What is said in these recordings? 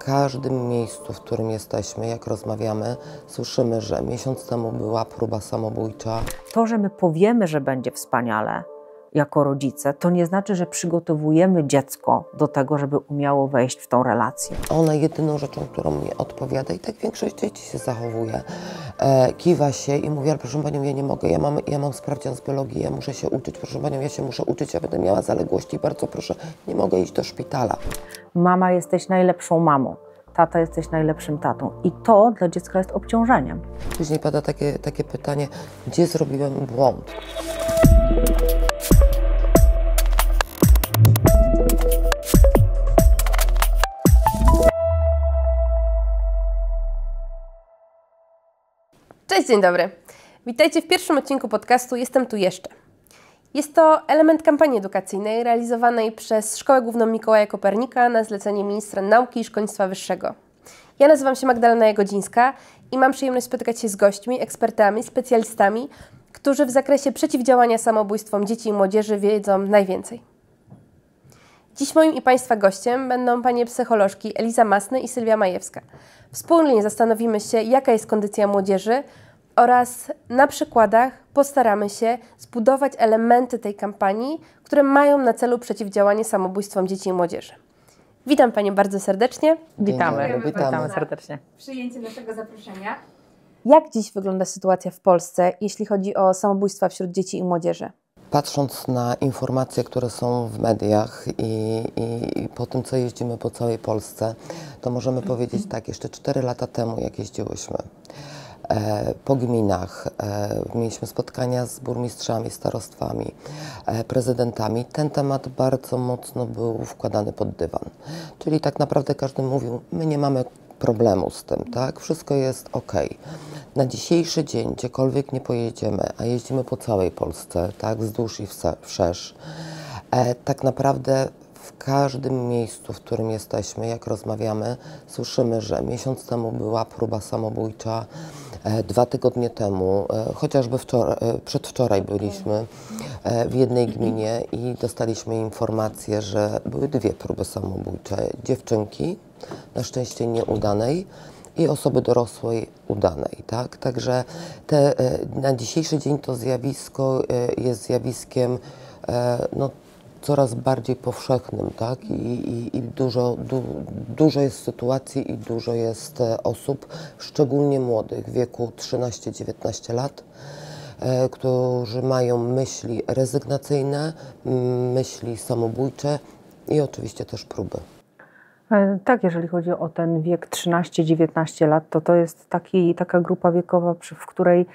każdym miejscu, w którym jesteśmy, jak rozmawiamy, słyszymy, że miesiąc temu była próba samobójcza. To, że my powiemy, że będzie wspaniale jako rodzice, to nie znaczy, że przygotowujemy dziecko do tego, żeby umiało wejść w tą relację. Ona jedyną rzeczą, którą mi odpowiada, i tak większość dzieci się zachowuje, kiwa się i mówi: ale proszę panią, ja nie mogę, ja mam sprawdzian z biologii, ja muszę się uczyć, proszę panią, ja się muszę uczyć, ja będę miała zaległości, bardzo proszę, nie mogę iść do szpitala. Mama, jesteś najlepszą mamą, tata, jesteś najlepszym tatą. I to dla dziecka jest obciążeniem. Później pada takie pytanie, gdzie zrobiłem błąd? Cześć, dzień dobry. Witajcie w pierwszym odcinku podcastu Jestem tu jeszcze. Jest to element kampanii edukacyjnej realizowanej przez Szkołę Główną Mikołaja Kopernika na zlecenie Ministra Nauki i Szkolnictwa Wyższego. Ja nazywam się Magdalena Jagodzińska i mam przyjemność spotykać się z gośćmi, ekspertami, specjalistami, którzy w zakresie przeciwdziałania samobójstwom dzieci i młodzieży wiedzą najwięcej. Dziś moim i Państwa gościem będą panie psycholożki Eliza Masny i Sylwia Majewska. Wspólnie zastanowimy się, jaka jest kondycja młodzieży oraz na przykładach postaramy się zbudować elementy tej kampanii, które mają na celu przeciwdziałanie samobójstwom dzieci i młodzieży. Witam panie bardzo serdecznie. Witamy serdecznie. Przyjęcie naszego zaproszenia. Jak dziś wygląda sytuacja w Polsce, jeśli chodzi o samobójstwa wśród dzieci i młodzieży? Patrząc na informacje, które są w mediach i po tym, co jeździmy po całej Polsce, to możemy powiedzieć tak, jeszcze 4 lata temu, jak jeździłyśmy po gminach, mieliśmy spotkania z burmistrzami, starostwami, prezydentami, ten temat bardzo mocno był wkładany pod dywan. Czyli tak naprawdę każdy mówił, my nie mamy problemu z tym, tak? Wszystko jest ok. Na dzisiejszy dzień, gdziekolwiek nie pojedziemy, a jeździmy po całej Polsce, tak, wzdłuż i wszerz, tak naprawdę w każdym miejscu, w którym jesteśmy, jak rozmawiamy, słyszymy, że miesiąc temu była próba samobójcza, 2 tygodnie temu, chociażby przedwczoraj byliśmy w jednej gminie i dostaliśmy informację, że były 2 próby samobójcze. Dziewczynki, na szczęście nieudanej, i osoby dorosłej udanej, tak? Także na dzisiejszy dzień to zjawisko jest zjawiskiem coraz bardziej powszechnym, tak? I dużo jest sytuacji i dużo jest osób, szczególnie młodych, w wieku 13-19 lat, którzy mają myśli rezygnacyjne, myśli samobójcze i oczywiście też próby. Tak, jeżeli chodzi o ten wiek 13-19 lat, to jest taka grupa wiekowa, w której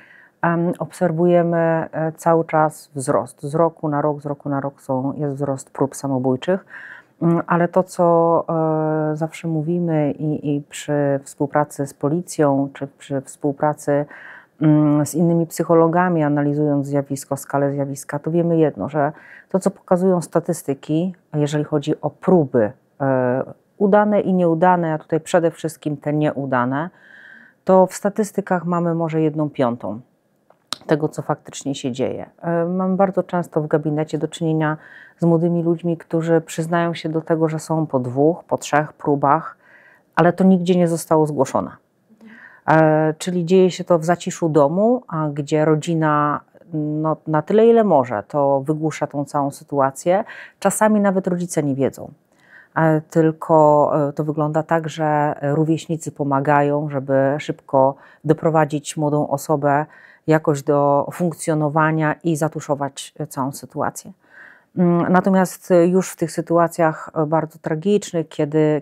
obserwujemy cały czas wzrost. Z roku na rok jest wzrost prób samobójczych, ale to, co zawsze mówimy i przy współpracy z policją, czy przy współpracy z innymi psychologami, analizując zjawisko, skalę zjawiska, to wiemy jedno, że to, co pokazują statystyki, jeżeli chodzi o próby udane i nieudane, a tutaj przede wszystkim te nieudane, to w statystykach mamy może 1/5 tego, co faktycznie się dzieje. Mam bardzo często w gabinecie do czynienia z młodymi ludźmi, którzy przyznają się do tego, że są po 2, po 3 próbach, ale to nigdzie nie zostało zgłoszone. Czyli dzieje się to w zaciszu domu, gdzie rodzina na tyle, ile może, to wygłusza tą całą sytuację. Czasami nawet rodzice nie wiedzą. Tylko to wygląda tak, że rówieśnicy pomagają, żeby szybko doprowadzić młodą osobę jakoś do funkcjonowania i zatuszować całą sytuację. Natomiast już w tych sytuacjach bardzo tragicznych,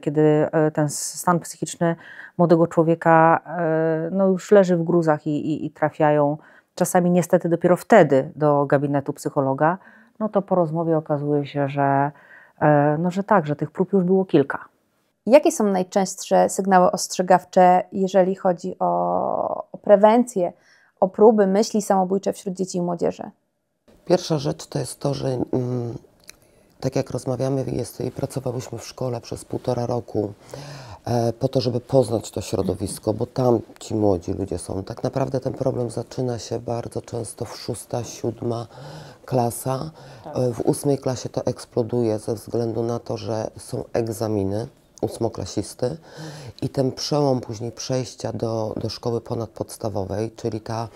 kiedy ten stan psychiczny młodego człowieka już leży w gruzach i trafiają czasami niestety dopiero wtedy do gabinetu psychologa, to po rozmowie okazuje się, że że tych prób już było kilka. Jakie są najczęstsze sygnały ostrzegawcze, jeżeli chodzi o prewencję, o próby, myśli samobójcze wśród dzieci i młodzieży? Pierwsza rzecz to jest to, że tak jak rozmawiamy i pracowałyśmy w szkole przez 1,5 roku po to, żeby poznać to środowisko, bo tam ci młodzi ludzie są. Tak naprawdę ten problem zaczyna się bardzo często w 6., 7. klasa. W 8. klasie to eksploduje ze względu na to, że są egzaminy. ósmoklasisty i ten przełom później przejścia do szkoły ponadpodstawowej, czyli ta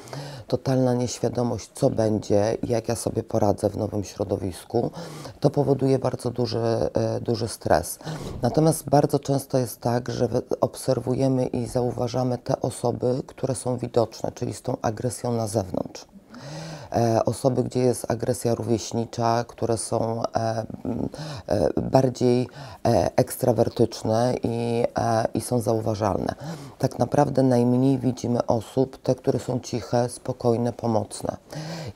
totalna nieświadomość, co będzie, jak ja sobie poradzę w nowym środowisku, to powoduje bardzo duży stres. Natomiast bardzo często jest tak, że obserwujemy i zauważamy te osoby, które są widoczne, czyli z tą agresją na zewnątrz. Osoby, gdzie jest agresja rówieśnicza, które są bardziej ekstrawertyczne i są zauważalne. Tak naprawdę najmniej widzimy osób, te, które są ciche, spokojne, pomocne.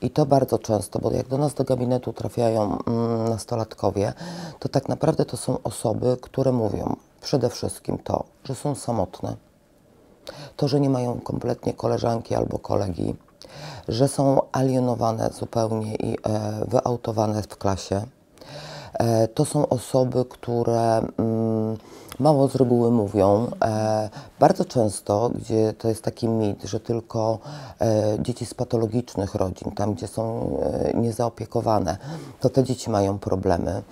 I to bardzo często, bo jak do nas do gabinetu trafiają nastolatkowie, to tak naprawdę to są osoby, które mówią przede wszystkim to, że są samotne, to, że nie mają kompletnie koleżanki albo kolegi, że są alienowane zupełnie i wyautowane w klasie. To są osoby, które mało z reguły mówią. Bardzo często, gdzie to jest taki mit, że tylko dzieci z patologicznych rodzin, tam gdzie są niezaopiekowane, to te dzieci mają problemy.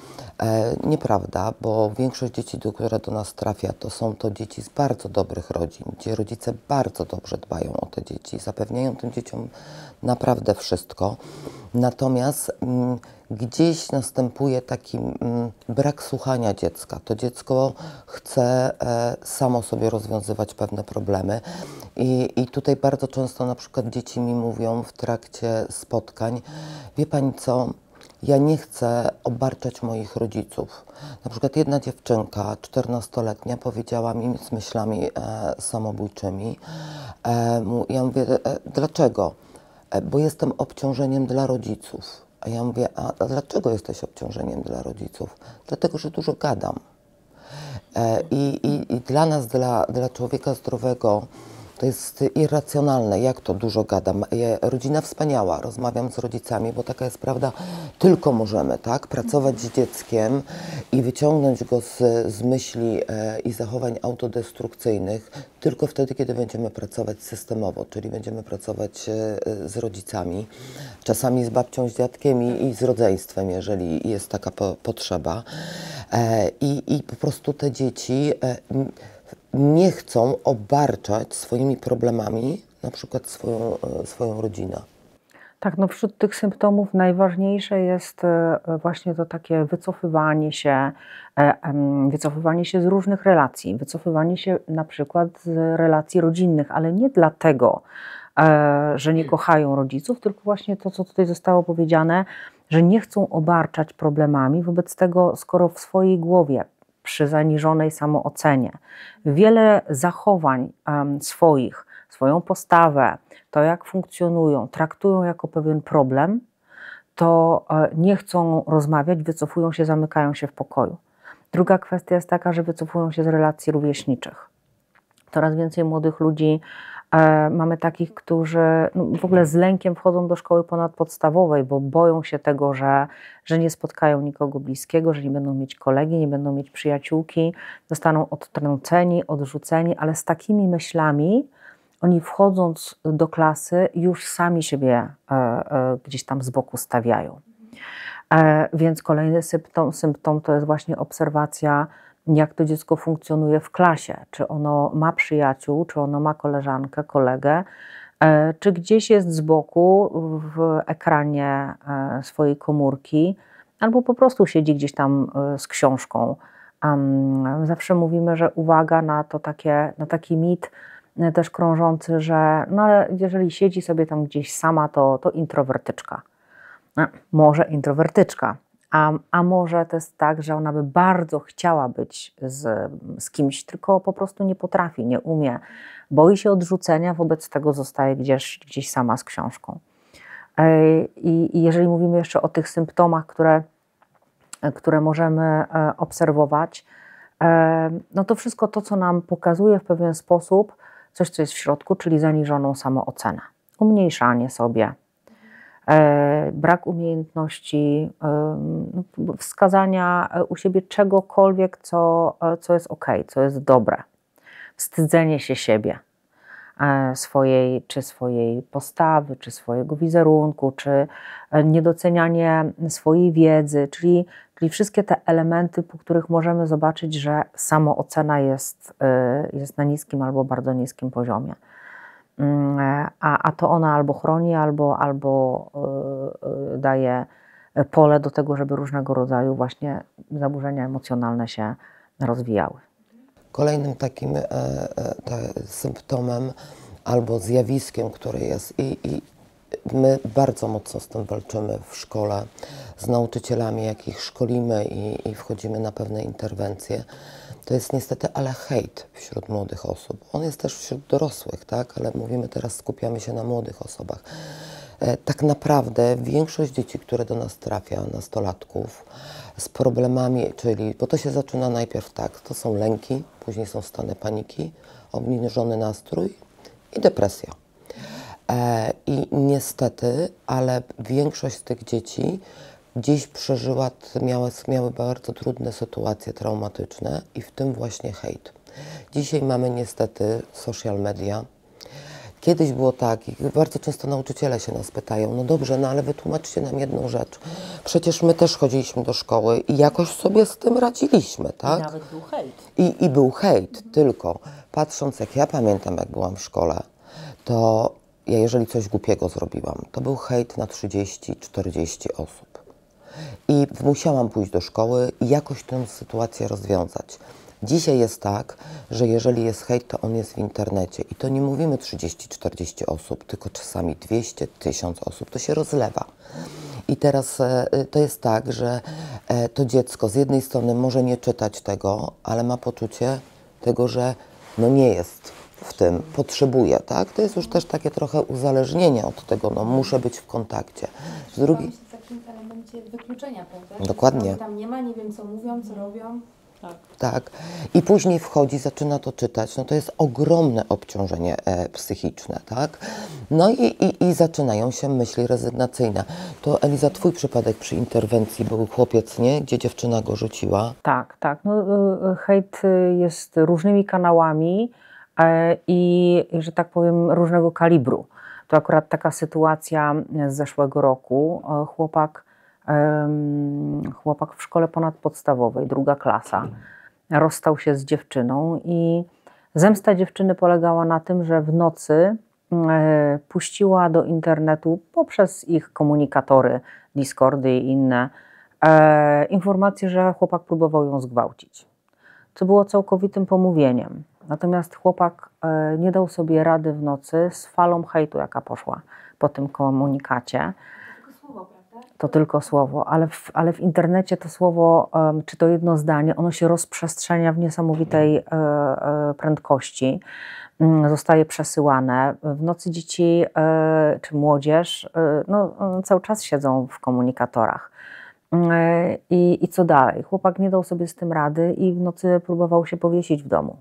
Nieprawda, bo większość dzieci, które do nas trafia, to są to dzieci z bardzo dobrych rodzin, gdzie rodzice bardzo dobrze dbają o te dzieci, zapewniają tym dzieciom naprawdę wszystko. Natomiast gdzieś następuje taki brak słuchania dziecka. To dziecko chce samo sobie rozwiązywać pewne problemy i tutaj bardzo często na przykład dzieci mi mówią w trakcie spotkań: wie pani co, ja nie chcę obarczać moich rodziców. Na przykład jedna dziewczynka, 14-letnia, powiedziała mi z myślami samobójczymi. Ja mówię, dlaczego? Bo jestem obciążeniem dla rodziców. A ja mówię, a dlaczego jesteś obciążeniem dla rodziców? Dlatego, że dużo gadam. I dla nas, dla człowieka zdrowego, to jest irracjonalne, jak to dużo gadam. Rodzina wspaniała, rozmawiam z rodzicami, bo taka jest prawda, tylko możemy, tak, pracować z dzieckiem i wyciągnąć go z myśli i zachowań autodestrukcyjnych tylko wtedy, kiedy będziemy pracować systemowo, czyli będziemy pracować z rodzicami, czasami z babcią, z dziadkiem i z rodzeństwem, jeżeli jest taka potrzeba. I po prostu te dzieci nie chcą obarczać swoimi problemami na przykład swoją rodzinę. Tak, no wśród tych symptomów najważniejsze jest właśnie to takie wycofywanie się z różnych relacji, wycofywanie się na przykład z relacji rodzinnych, ale nie dlatego, że nie kochają rodziców, tylko właśnie to, co tutaj zostało powiedziane, że nie chcą obarczać problemami, wobec tego, skoro w swojej głowie przy zaniżonej samoocenie wiele zachowań swoją postawę, to jak funkcjonują, traktują jako pewien problem, to nie chcą rozmawiać, wycofują się, zamykają się w pokoju. Druga kwestia jest taka, że wycofują się z relacji rówieśniczych. Coraz więcej młodych ludzi mamy takich, którzy w ogóle z lękiem wchodzą do szkoły ponadpodstawowej, bo boją się tego, że nie spotkają nikogo bliskiego, że nie będą mieć kolegi, nie będą mieć przyjaciółki, zostaną odtrąceni, odrzuceni, ale z takimi myślami oni wchodząc do klasy już sami siebie gdzieś tam z boku stawiają. Więc kolejny symptom to jest właśnie obserwacja, jak to dziecko funkcjonuje w klasie, czy ono ma przyjaciół, czy ono ma koleżankę, kolegę, czy gdzieś jest z boku w ekranie swojej komórki, albo po prostu siedzi gdzieś tam z książką. Zawsze mówimy, że uwaga na taki mit też krążący, że no ale jeżeli siedzi sobie tam gdzieś sama, to introwertyczka. Może introwertyczka. A może to jest tak, że ona by bardzo chciała być z kimś, tylko po prostu nie potrafi, nie umie, boi się odrzucenia, wobec tego zostaje gdzieś sama z książką. I jeżeli mówimy jeszcze o tych symptomach, które możemy obserwować, no to wszystko to, co nam pokazuje w pewien sposób coś, co jest w środku, czyli zaniżoną samoocenę, umniejszanie sobie, brak umiejętności wskazania u siebie czegokolwiek, co jest ok, co jest dobre, wstydzenie się siebie. swojej postawy, czy swojego wizerunku, czy niedocenianie swojej wiedzy, czyli wszystkie te elementy, po których możemy zobaczyć, że samoocena jest na niskim albo bardzo niskim poziomie. A to ona albo chroni, albo daje pole do tego, żeby różnego rodzaju właśnie zaburzenia emocjonalne się rozwijały. Kolejnym takim symptomem albo zjawiskiem, które jest i my bardzo mocno z tym walczymy w szkole, z nauczycielami, jakich szkolimy i wchodzimy na pewne interwencje, to jest niestety hejt wśród młodych osób. On jest też wśród dorosłych, tak? Ale mówimy teraz, skupiamy się na młodych osobach. Tak naprawdę większość dzieci, które do nas trafia, nastolatków, z problemami, czyli, bo to się zaczyna najpierw tak, to są lęki, później są stany paniki, obniżony nastrój i depresja. I niestety, ale większość z tych dzieci gdzieś przeżyła, miały bardzo trudne sytuacje traumatyczne i w tym właśnie hejt. Dzisiaj mamy niestety social media. Kiedyś było tak, i bardzo często nauczyciele się nas pytają, no dobrze, no ale wytłumaczcie nam jedną rzecz. Przecież my też chodziliśmy do szkoły i jakoś sobie z tym radziliśmy, tak? I nawet był hejt. I był hejt, tylko patrząc, jak ja pamiętam, jak byłam w szkole, to ja jeżeli coś głupiego zrobiłam, to był hejt na 30-40 osób. I musiałam pójść do szkoły i jakoś tę sytuację rozwiązać. Dzisiaj jest tak, że jeżeli jest hejt, to on jest w internecie i to nie mówimy 30-40 osób, tylko czasami 200, 1000 osób, to się rozlewa. I teraz to jest tak, że to dziecko z jednej strony może nie czytać tego, ale ma poczucie tego, że no nie jest w tym, potrzebuje, tak? To jest już też takie trochę uzależnienie od tego, no muszę być w kontakcie. Z drugiej... w takim elemencie wykluczenia, prawda? Dokładnie. Tam nie ma, nie wiem co mówią, co robią. Tak. I później wchodzi, zaczyna to czytać. No to jest ogromne obciążenie psychiczne, tak? No i zaczynają się myśli rezygnacyjne. To Eliza, twój przypadek przy interwencji był chłopiec, nie? Gdzie dziewczyna go rzuciła. Tak, tak. No, hejt jest różnymi kanałami i, że tak powiem, różnego kalibru. To akurat taka sytuacja z zeszłego roku. Chłopak w szkole ponadpodstawowej, 2. klasa, rozstał się z dziewczyną i zemsta dziewczyny polegała na tym, że w nocy puściła do internetu poprzez ich komunikatory, Discordy i inne informacje, że chłopak próbował ją zgwałcić, co było całkowitym pomówieniem. Natomiast chłopak nie dał sobie rady w nocy z falą hejtu, jaka poszła po tym komunikacie. To tylko słowo, ale w internecie to słowo, czy to jedno zdanie, ono się rozprzestrzenia w niesamowitej prędkości, zostaje przesyłane. W nocy dzieci czy młodzież cały czas siedzą w komunikatorach. I co dalej? Chłopak nie dał sobie z tym rady i w nocy próbował się powiesić w domu.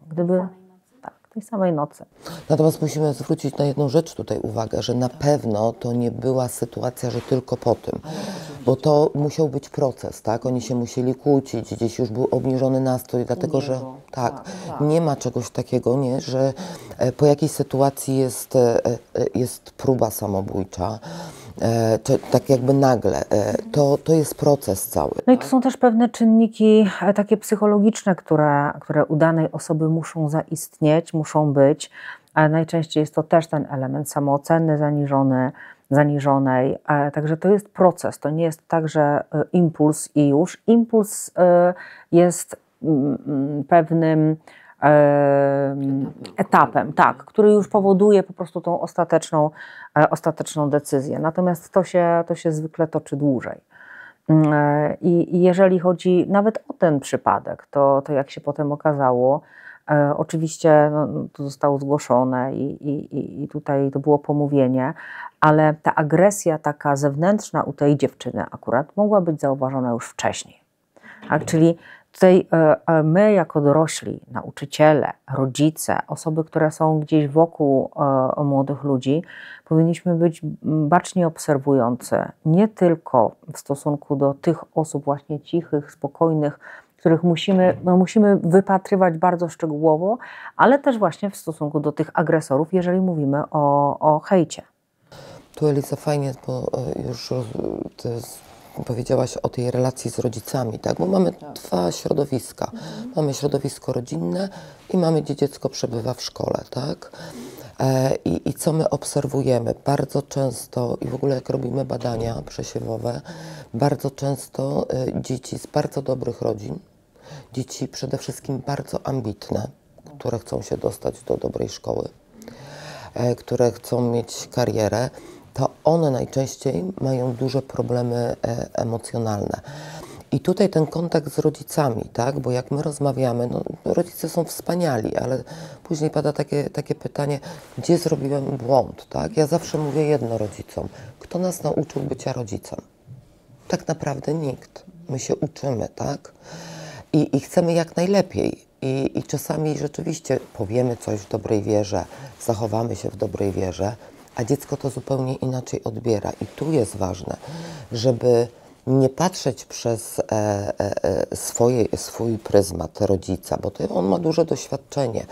Tej samej nocy. Natomiast musimy zwrócić na jedną rzecz tutaj uwagę, że na pewno to nie była sytuacja, że tylko po tym, bo to musiał być proces, tak? Oni się musieli kłócić, gdzieś już był obniżony nastrój, dlatego że tak, nie ma czegoś takiego, nie, że po jakiejś sytuacji jest próba samobójcza, tak jakby nagle, to jest proces cały. No i to są też pewne czynniki takie psychologiczne, które u danej osoby muszą zaistnieć, muszą być, ale najczęściej jest to też ten element samooceny zaniżonej, także to jest proces, to nie jest tak, że impuls i już. Impuls jest pewnym etapem, tak, który już powoduje po prostu tą ostateczną decyzję. Natomiast to się zwykle toczy dłużej. I jeżeli chodzi nawet o ten przypadek, to jak się potem okazało, oczywiście to zostało zgłoszone i tutaj to było pomówienie, ale ta agresja taka zewnętrzna u tej dziewczyny akurat mogła być zauważona już wcześniej. Tak? Czyli tutaj my jako dorośli, nauczyciele, rodzice, osoby, które są gdzieś wokół młodych ludzi, powinniśmy być bacznie obserwujący, nie tylko w stosunku do tych osób właśnie cichych, spokojnych, których musimy wypatrywać bardzo szczegółowo, ale też właśnie w stosunku do tych agresorów, jeżeli mówimy o hejcie. Tu Eliza fajnie, bo już powiedziałaś o tej relacji z rodzicami, tak? Bo mamy dwa środowiska. Mamy środowisko rodzinne i mamy, gdzie dziecko przebywa w szkole, tak? I co my obserwujemy? Bardzo często, i w ogóle jak robimy badania przesiewowe, bardzo często dzieci z bardzo dobrych rodzin, dzieci przede wszystkim bardzo ambitne, które chcą się dostać do dobrej szkoły, które chcą mieć karierę, to one najczęściej mają duże problemy emocjonalne. I tutaj ten kontakt z rodzicami, tak? Bo jak my rozmawiamy, no, rodzice są wspaniali, ale później pada takie pytanie, gdzie zrobiłem błąd, tak? Ja zawsze mówię jedno rodzicom, kto nas nauczył bycia rodzicem? Tak naprawdę nikt. My się uczymy, tak? I chcemy jak najlepiej. I czasami rzeczywiście powiemy coś w dobrej wierze, zachowamy się w dobrej wierze, a dziecko to zupełnie inaczej odbiera. I tu jest ważne, żeby nie patrzeć przez swój pryzmat rodzica, bo to on ma duże doświadczenie,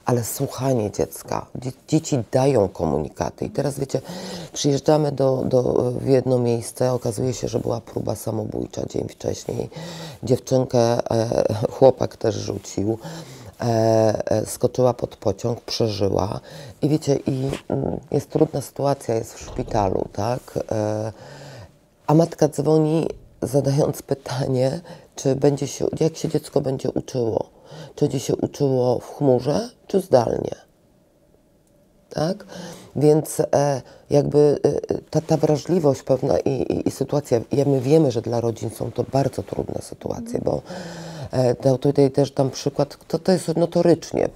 ale słuchanie dziecka. Dzieci dają komunikaty. I teraz wiecie, przyjeżdżamy w jedno miejsce, okazuje się, że była próba samobójcza dzień wcześniej. Dziewczynkę chłopak też rzucił. Skoczyła pod pociąg, przeżyła i wiecie, jest trudna sytuacja, jest w szpitalu, tak? A matka dzwoni, zadając pytanie, jak się dziecko będzie uczyło? Czy będzie się uczyło w chmurze, czy zdalnie? Tak? Więc jakby ta wrażliwość pewna i sytuacja, my wiemy, że dla rodzin są to bardzo trudne sytuacje, bo tutaj też dam przykład, to jest notorycznie.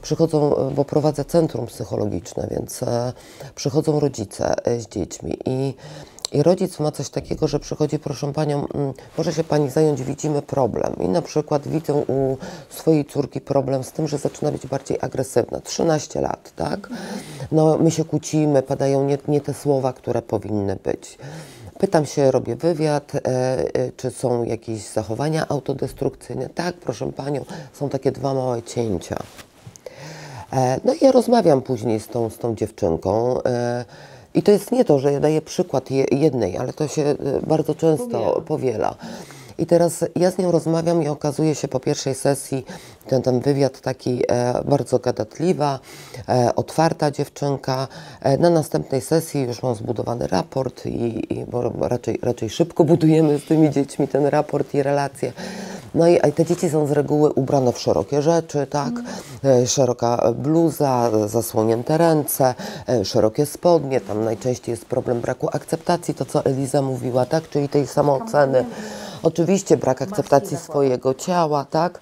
Przychodzą, bo prowadzę centrum psychologiczne, więc przychodzą rodzice z dziećmi i rodzic ma coś takiego, że przychodzi, proszę panią, może się pani zająć, widzimy problem. I na przykład widzą u swojej córki problem z tym, że zaczyna być bardziej agresywna. 13 lat, tak? No my się kłócimy, padają nie te słowa, które powinny być. Pytam się, robię wywiad, czy są jakieś zachowania autodestrukcyjne. Tak, proszę panią, są takie 2 małe cięcia. No i ja rozmawiam później z tą dziewczynką. I to jest nie to, że ja daję przykład jednej, ale to się bardzo często powiela. I teraz ja z nią rozmawiam i okazuje się po pierwszej sesji, ten wywiad taki bardzo gadatliwa, otwarta dziewczynka. Na następnej sesji już mam zbudowany raport bo raczej szybko budujemy z tymi dziećmi ten raport i relacje. No i te dzieci są z reguły ubrane w szerokie rzeczy, tak? Szeroka bluza, zasłonięte ręce, szerokie spodnie. Tam najczęściej jest problem braku akceptacji, to co Eliza mówiła, tak? Czyli tej samooceny. Oczywiście brak akceptacji swojego ciała, tak?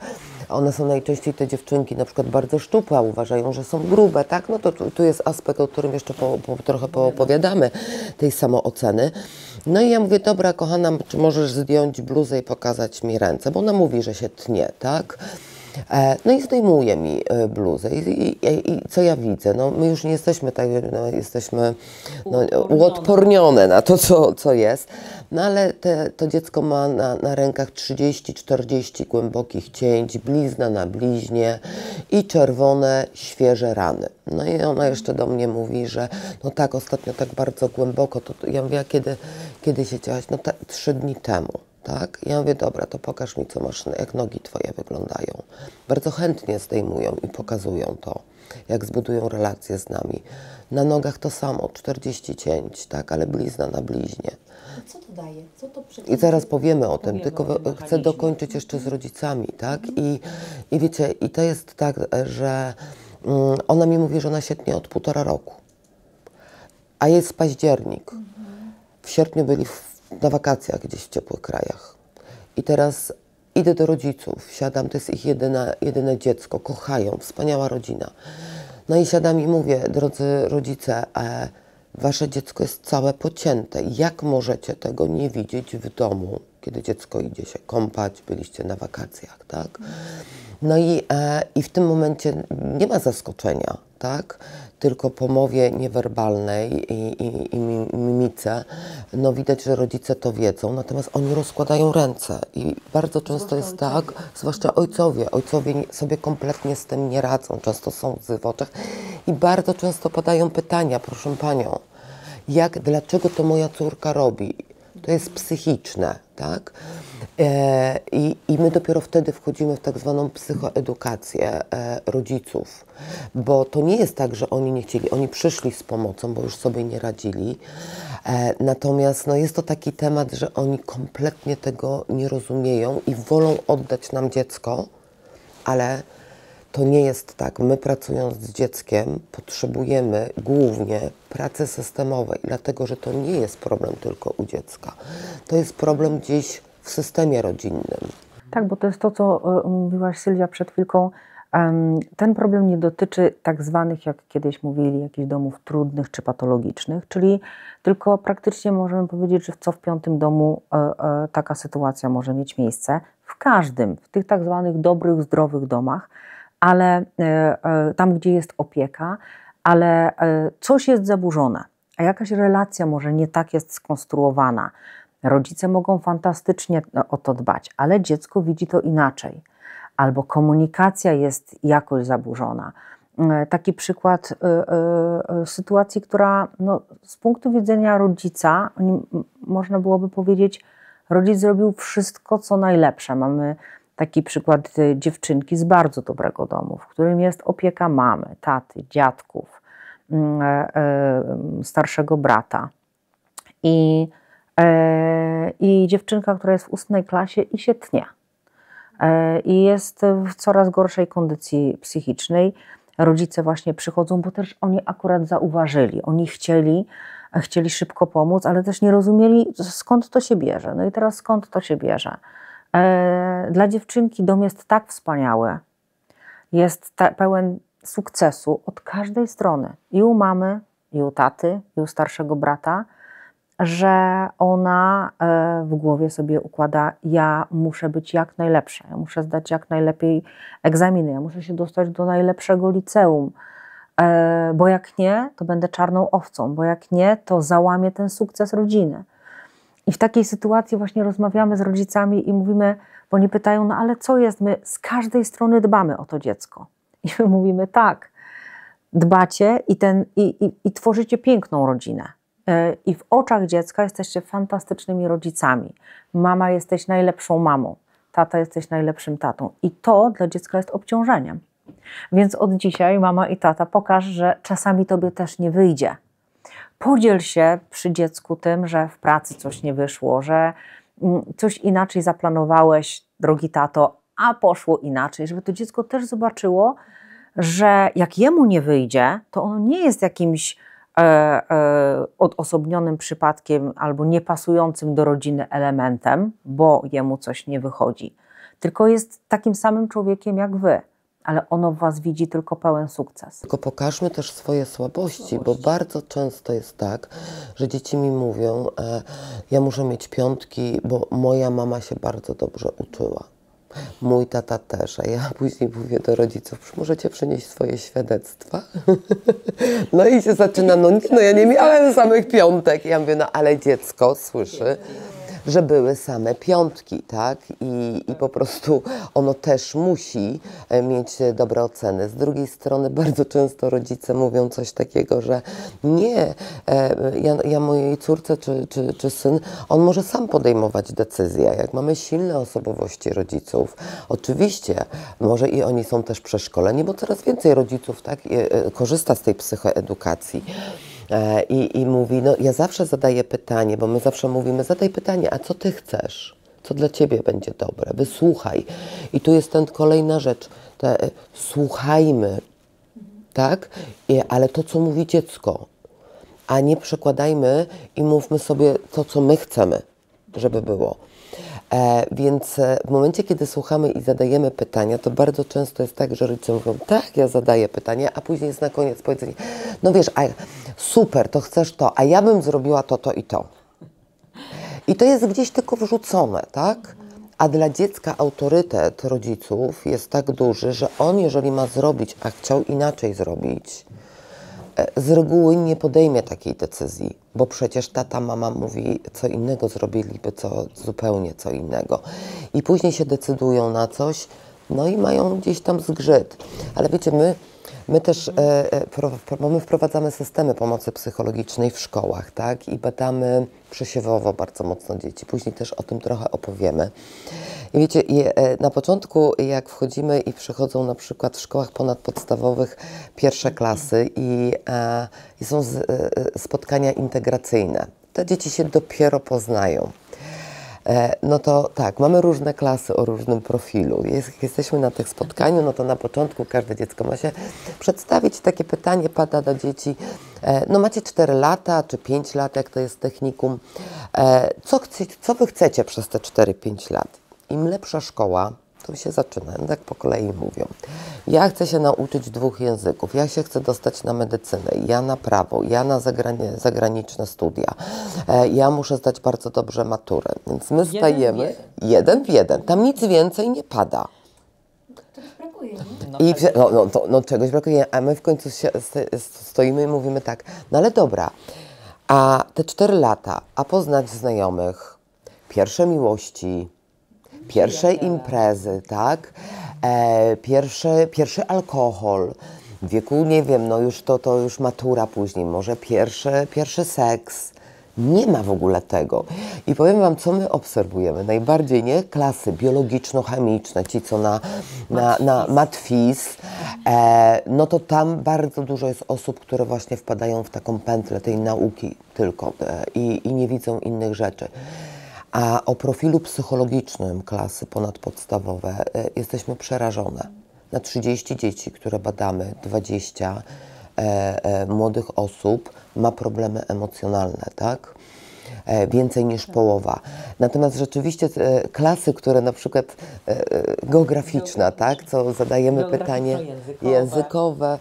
One są najczęściej, te dziewczynki, na przykład bardzo szczupłe, uważają, że są grube, tak? No to tu jest aspekt, o którym jeszcze trochę poopowiadamy, tej samooceny. No i ja mówię, dobra kochana, czy możesz zdjąć bluzę i pokazać mi ręce? Bo ona mówi, że się tnie, tak? No i zdejmuje mi bluzę i co ja widzę? No my już nie jesteśmy tak, jesteśmy uodpornione na to, co jest. No ale to dziecko ma na rękach 30-40 głębokich cięć, blizna na bliźnie i czerwone, świeże rany. No i ona jeszcze do mnie mówi, że no tak, ostatnio tak bardzo głęboko, to ja mówię, a kiedy się ciałaś? No 3 dni temu. Tak? Ja mówię, dobra, to pokaż mi, co masz, jak nogi twoje wyglądają. Bardzo chętnie zdejmują i pokazują to, jak zbudują relacje z nami. Na nogach to samo, 40 cięć, tak? Ale blizna na bliźnie. Co to daje? Co to I zaraz powiemy o tym, tylko chcę dokończyć jeszcze z rodzicami, tak? I wiecie, i to jest tak, że ona mi mówi, że ona się tnie od 1,5 roku. A jest październik. W sierpniu byli na wakacjach gdzieś w ciepłych krajach. I teraz idę do rodziców, siadam, to jest ich jedyne dziecko, kochają, wspaniała rodzina. No i siadam i mówię, drodzy rodzice, wasze dziecko jest całe pocięte. Jak możecie tego nie widzieć w domu, kiedy dziecko idzie się kąpać, byliście na wakacjach, tak? No i w tym momencie nie ma zaskoczenia, tak? Tylko po mowie niewerbalnej i mimice, no widać, że rodzice to wiedzą, natomiast oni rozkładają ręce i bardzo często jest tak, zwłaszcza ojcowie sobie kompletnie z tym nie radzą, często są łzy w oczach i bardzo często padają pytania, proszę panią, dlaczego to moja córka robi? To jest psychiczne, tak? I my dopiero wtedy wchodzimy w tak zwaną psychoedukację rodziców, bo to nie jest tak, że oni nie chcieli, oni przyszli z pomocą, bo już sobie nie radzili, natomiast no, jest to taki temat, że oni kompletnie tego nie rozumieją i wolą oddać nam dziecko, ale to nie jest tak. My pracując z dzieckiem potrzebujemy głównie pracy systemowej, dlatego że to nie jest problem tylko u dziecka. To jest problem gdzieś w systemie rodzinnym. Tak, bo to jest to, co mówiłaś Sylwia przed chwilką. Ten problem nie dotyczy tak zwanych, jak kiedyś mówili, jakichś domów trudnych czy patologicznych, czyli tylko praktycznie możemy powiedzieć, że co w 5. domu taka sytuacja może mieć miejsce. W każdym, w tych tak zwanych dobrych, zdrowych domach, ale tam, gdzie jest opieka, ale coś jest zaburzone, a jakaś relacja może nie tak jest skonstruowana. Rodzice mogą fantastycznie o to dbać, ale dziecko widzi to inaczej. Albo komunikacja jest jakoś zaburzona. Taki przykład sytuacji, która no, z punktu widzenia rodzica, można byłoby powiedzieć, rodzic zrobił wszystko, co najlepsze. Mamy taki przykład dziewczynki z bardzo dobrego domu, w którym jest opieka mamy, taty, dziadków, starszego brata. I dziewczynka, która jest w 8. klasie i się tnie. I jest w coraz gorszej kondycji psychicznej. Rodzice właśnie przychodzą, bo też oni akurat zauważyli. Oni chcieli szybko pomóc, ale też nie rozumieli, skąd to się bierze. No i teraz skąd to się bierze? Dla dziewczynki dom jest tak wspaniały, jest pełen sukcesu od każdej strony. I u mamy, i u taty, i u starszego brata, że ona w głowie sobie układa, ja muszę być jak najlepsza, ja muszę zdać jak najlepiej egzaminy, ja muszę się dostać do najlepszego liceum, bo jak nie, to będę czarną owcą, bo jak nie, to załamię ten sukces rodziny. I w takiej sytuacji właśnie rozmawiamy z rodzicami i mówimy, bo oni pytają, no ale co jest, my z każdej strony dbamy o to dziecko. I my mówimy, tak, dbacie i tworzycie piękną rodzinę. I w oczach dziecka jesteście fantastycznymi rodzicami. Mama, jesteś najlepszą mamą. Tata, jesteś najlepszym tatą. I to dla dziecka jest obciążeniem. Więc od dzisiaj mama i tata pokaż, że czasami tobie też nie wyjdzie. Podziel się przy dziecku tym, że w pracy coś nie wyszło, że coś inaczej zaplanowałeś, drogi tato, a poszło inaczej. Żeby to dziecko też zobaczyło, że jak jemu nie wyjdzie, to ono nie jest jakimś odosobnionym przypadkiem albo niepasującym do rodziny elementem, bo jemu coś nie wychodzi, tylko jest takim samym człowiekiem jak wy, ale ono w was widzi tylko pełen sukces. Tylko pokażmy też swoje słabości, bo bardzo często jest tak, że dzieci mi mówią, ja muszę mieć 5, bo moja mama się bardzo dobrze uczyła. Mój tata też, a ja później mówię do rodziców, możecie przynieść swoje świadectwa? No i się zaczyna, no ja nie miałem samych 5. Ja mówię, no ale dziecko słyszy, że były same 5, tak? I po prostu ono też musi mieć dobre oceny. Z drugiej strony bardzo często rodzice mówią coś takiego, że nie, ja mojej córce czy syn, on może sam podejmować decyzje. Jak mamy silne osobowości rodziców, oczywiście, może i oni są też przeszkoleni, bo coraz więcej rodziców tak, korzysta z tej psychoedukacji. I mówi, no ja zawsze zadaję pytanie, bo my zawsze mówimy, zadaj pytanie, a co ty chcesz? Co dla ciebie będzie dobre? Wysłuchaj. I tu jest kolejna rzecz, słuchajmy, tak? Ale to, co mówi dziecko, a nie przekładajmy i mówmy sobie to, co my chcemy, żeby było. Więc w momencie, kiedy słuchamy i zadajemy pytania, to bardzo często jest tak, że rodzice mówią, tak, ja zadaję pytanie, a później jest na koniec powiedzenie, no wiesz, super, to chcesz to, a ja bym zrobiła to i to. I to jest gdzieś tylko wrzucone, tak? A dla dziecka autorytet rodziców jest tak duży, że on, jeżeli ma zrobić, a chciał inaczej zrobić, z reguły nie podejmie takiej decyzji, bo przecież tata, mama mówi, co innego zrobiliby, zupełnie co innego. I później się decydują na coś, no i mają gdzieś tam zgrzyt. Ale wiecie, my też my wprowadzamy systemy pomocy psychologicznej w szkołach, tak? I badamy przesiewowo bardzo mocno dzieci. Później też o tym trochę opowiemy. I wiecie, na początku jak wchodzimy i przychodzą na przykład w szkołach ponadpodstawowych pierwsze klasy i są spotkania integracyjne. Te dzieci się dopiero poznają. No to tak, mamy różne klasy o różnym profilu. Jesteśmy na tych spotkaniu, no to na początku każde dziecko ma się przedstawić. Takie pytanie pada do dzieci, no macie 4 lata czy 5 lat, jak to jest technikum. Co wy chcecie przez te 4-5 lat? Im lepsza szkoła, to się zaczyna, tak po kolei mówią. Ja chcę się nauczyć 2 języków, ja się chcę dostać na medycynę, ja na prawo, ja na zagraniczne studia, ja muszę zdać bardzo dobrze maturę. Więc my stajemy jeden w jeden. Tam nic więcej nie pada. Czegoś brakuje, nie? No czegoś brakuje, a my w końcu stoimy i mówimy tak, no ale dobra, a te 4 lata, a poznać znajomych, pierwsze miłości, pierwsze imprezy, tak? Pierwszy alkohol, w wieku, nie wiem, no już to już matura później, może pierwszy seks. Nie ma w ogóle tego. I powiem wam, co my obserwujemy. Najbardziej, nie? Klasy biologiczno-chemiczne, ci co na matwiz, no to tam bardzo dużo jest osób, które właśnie wpadają w taką pętlę tej nauki tylko i nie widzą innych rzeczy. A o profilu psychologicznym klasy ponadpodstawowe jesteśmy przerażone. Na 30 dzieci, które badamy, 20 młodych osób ma problemy emocjonalne, tak? Więcej niż połowa. Natomiast rzeczywiście klasy, które na przykład geograficzna, tak? Co zadajemy pytanie językowe,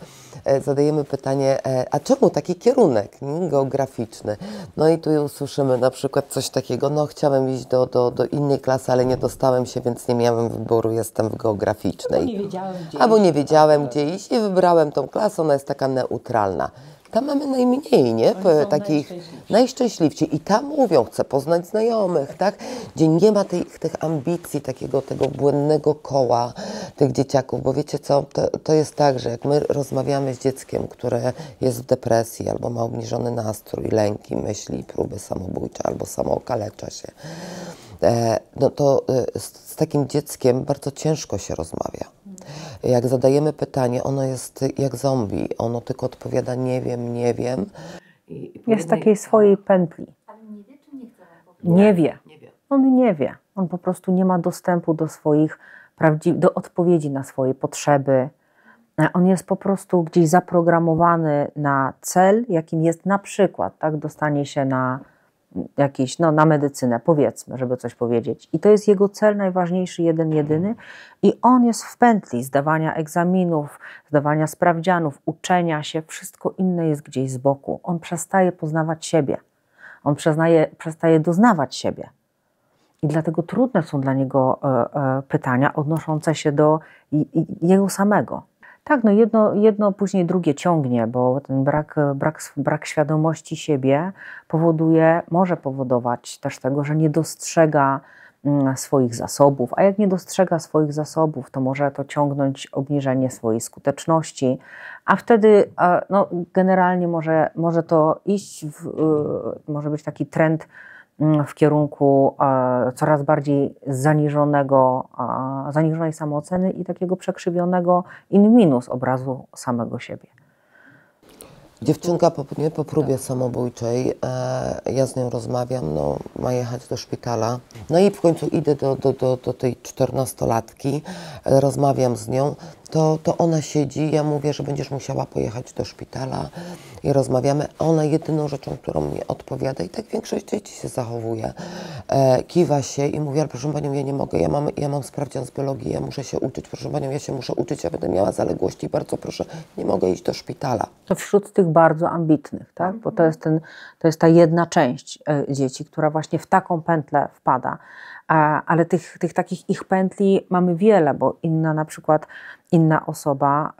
zadajemy pytanie, a czemu taki kierunek geograficzny? No i tu usłyszymy na przykład coś takiego, no chciałem iść do innej klasy, ale nie dostałem się, więc nie miałem wyboru, jestem w geograficznej. Albo nie wiedziałem gdzie iść i wybrałem tą klasę, ona jest taka neutralna. Tam mamy najmniej, nie? Takich najszczęśliwsi. I tam mówią, chcę poznać znajomych, tak? Gdzie nie ma tych ambicji, tego błędnego koła tych dzieciaków. Bo wiecie co, to jest tak, że jak my rozmawiamy z dzieckiem, które jest w depresji, albo ma obniżony nastrój, lęki, myśli, próby samobójcze, albo samookalecza się, no to z takim dzieckiem bardzo ciężko się rozmawia. Jak zadajemy pytanie, ono jest jak zombie, ono tylko odpowiada nie wiem, nie wiem. Jest w takiej swojej pętli. Ale nie wie, czy nie chce wam powiedzieć? Nie wie. On nie wie. On po prostu nie ma dostępu do swoich do odpowiedzi na swoje potrzeby. On jest po prostu gdzieś zaprogramowany na cel, jakim jest na przykład, tak, dostanie się na jakiś, no, na medycynę, powiedzmy, żeby coś powiedzieć. I to jest jego cel najważniejszy, jedyny. I on jest w pętli zdawania egzaminów, zdawania sprawdzianów, uczenia się. Wszystko inne jest gdzieś z boku. On przestaje poznawać siebie. On przestaje doznawać siebie. I dlatego trudne są dla niego pytania odnoszące się do jego samego. Tak, no jedno później drugie ciągnie, bo ten brak świadomości siebie może powodować też tego, że nie dostrzega swoich zasobów, a jak nie dostrzega swoich zasobów, to może to ciągnąć obniżenie swojej skuteczności, a wtedy no, generalnie może to iść, może być taki trend w kierunku coraz bardziej zaniżonej samooceny i takiego przekrzywionego in minus obrazu samego siebie. Dziewczynka po próbie samobójczej, ja z nią rozmawiam, no, ma jechać do szpitala. No i w końcu idę do tej 14-latki, rozmawiam z nią, to ona siedzi, ja mówię, że będziesz musiała pojechać do szpitala i rozmawiamy. Ona jedyną rzeczą, którą mi odpowiada, i tak większość dzieci się zachowuje, kiwa się i mówi, ale proszę panią, ja nie mogę, ja mam sprawdzian z biologii, ja muszę się uczyć, proszę panią, ja się muszę uczyć, ja będę miała zaległości, bardzo proszę, nie mogę iść do szpitala. To wśród tych bardzo ambitnych, tak? Bo to jest ta jedna część dzieci, która właśnie w taką pętlę wpada. Ale tych takich ich pętli mamy wiele, bo na przykład inna osoba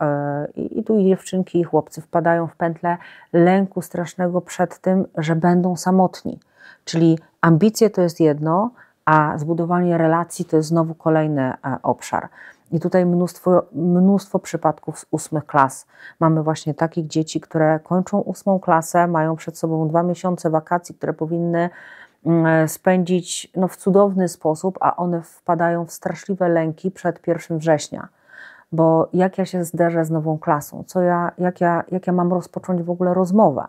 i tu i dziewczynki i chłopcy wpadają w pętlę lęku strasznego przed tym, że będą samotni. Czyli ambicje to jest jedno, a zbudowanie relacji to jest znowu kolejny obszar. I tutaj mnóstwo przypadków z 8 klas. Mamy właśnie takich dzieci, które kończą 8 klasę, mają przed sobą 2 miesiące wakacji, które powinny spędzić w cudowny sposób, a one wpadają w straszliwe lęki przed 1 września. Bo jak ja się zderzę z nową klasą? Jak ja mam rozpocząć w ogóle rozmowę?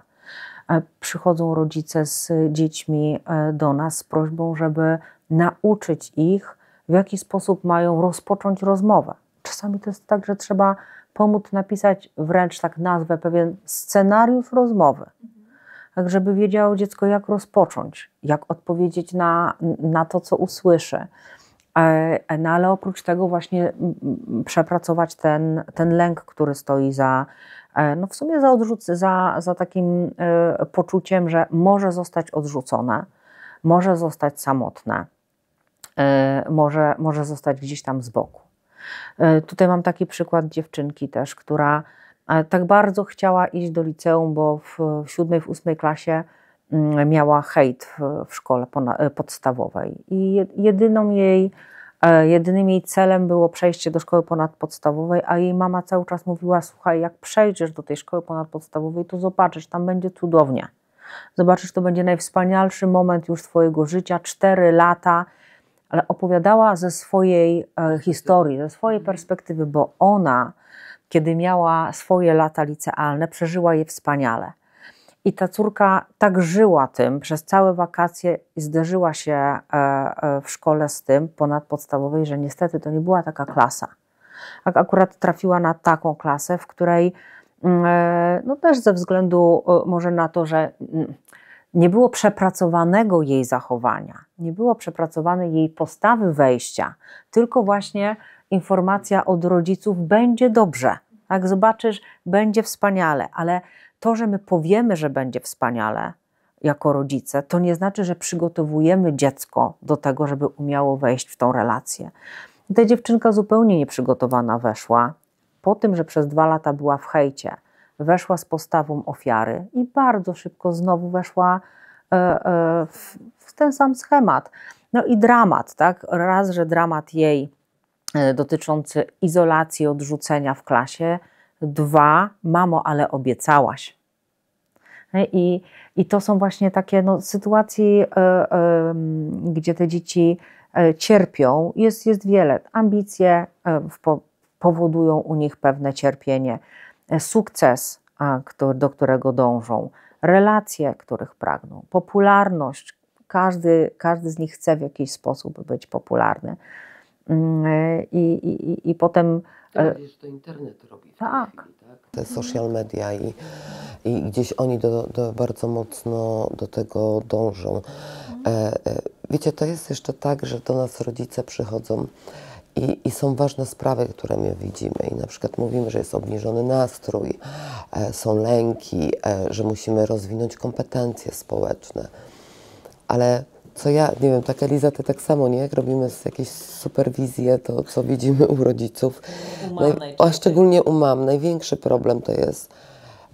Przychodzą rodzice z dziećmi do nas z prośbą, żeby nauczyć ich, w jaki sposób mają rozpocząć rozmowę. Czasami to jest tak, że trzeba pomóc napisać wręcz tak nazwę, pewien scenariusz rozmowy. Tak, żeby wiedziało dziecko, jak rozpocząć, jak odpowiedzieć na to, co usłyszy. No, ale oprócz tego właśnie przepracować ten lęk, który stoi w sumie za takim poczuciem, że może zostać odrzucone, może zostać samotne, może zostać gdzieś tam z boku. Tutaj mam taki przykład dziewczynki też, która tak bardzo chciała iść do liceum, bo w 7., w 8 klasie miała hejt w szkole podstawowej i jedynym jej celem było przejście do szkoły ponadpodstawowej, a jej mama cały czas mówiła: słuchaj, jak przejdziesz do tej szkoły ponadpodstawowej, to zobaczysz, tam będzie cudownie. Zobaczysz, to będzie najwspanialszy moment już twojego życia, 4 lata, ale opowiadała ze swojej historii, ze swojej perspektywy, bo ona, kiedy miała swoje lata licealne, przeżyła je wspaniale. I ta córka tak żyła tym przez całe wakacje i zderzyła się w szkole z tym ponadpodstawowej, że niestety to nie była taka klasa. Akurat trafiła na taką klasę, w której też ze względu może na to, że nie było przepracowanego jej zachowania, nie było przepracowanej jej postawy wejścia, tylko właśnie informacja od rodziców: będzie dobrze, tak, zobaczysz, będzie wspaniale, ale to, że my powiemy, że będzie wspaniale jako rodzice, to nie znaczy, że przygotowujemy dziecko do tego, żeby umiało wejść w tą relację. I ta dziewczynka zupełnie nieprzygotowana weszła, po tym, że przez 2 lata była w hejcie, weszła z postawą ofiary i bardzo szybko znowu weszła w ten sam schemat. No i dramat, tak? Raz, że dramat jej dotyczący izolacji, odrzucenia w klasie. 2, mamo, ale obiecałaś. I to są właśnie takie sytuacje, gdzie te dzieci cierpią. Jest wiele. Ambicje powodują u nich pewne cierpienie. Sukces, do którego dążą. Relacje, których pragną. Popularność. Każdy z nich chce w jakiś sposób być popularny. I potem... Wiesz, to internet robi w tak. tej chwili, tak? Te social media i gdzieś oni bardzo mocno do tego dążą. Wiecie, to jest jeszcze tak, że do nas rodzice przychodzą i są ważne sprawy, które my widzimy. I na przykład mówimy, że jest obniżony nastrój, są lęki, że musimy rozwinąć kompetencje społeczne. Ale co ja, nie wiem, tak Eliza, ty tak samo, nie? Jak robimy jakieś superwizje, to co widzimy u rodziców. A szczególnie u mam. Największy problem to jest: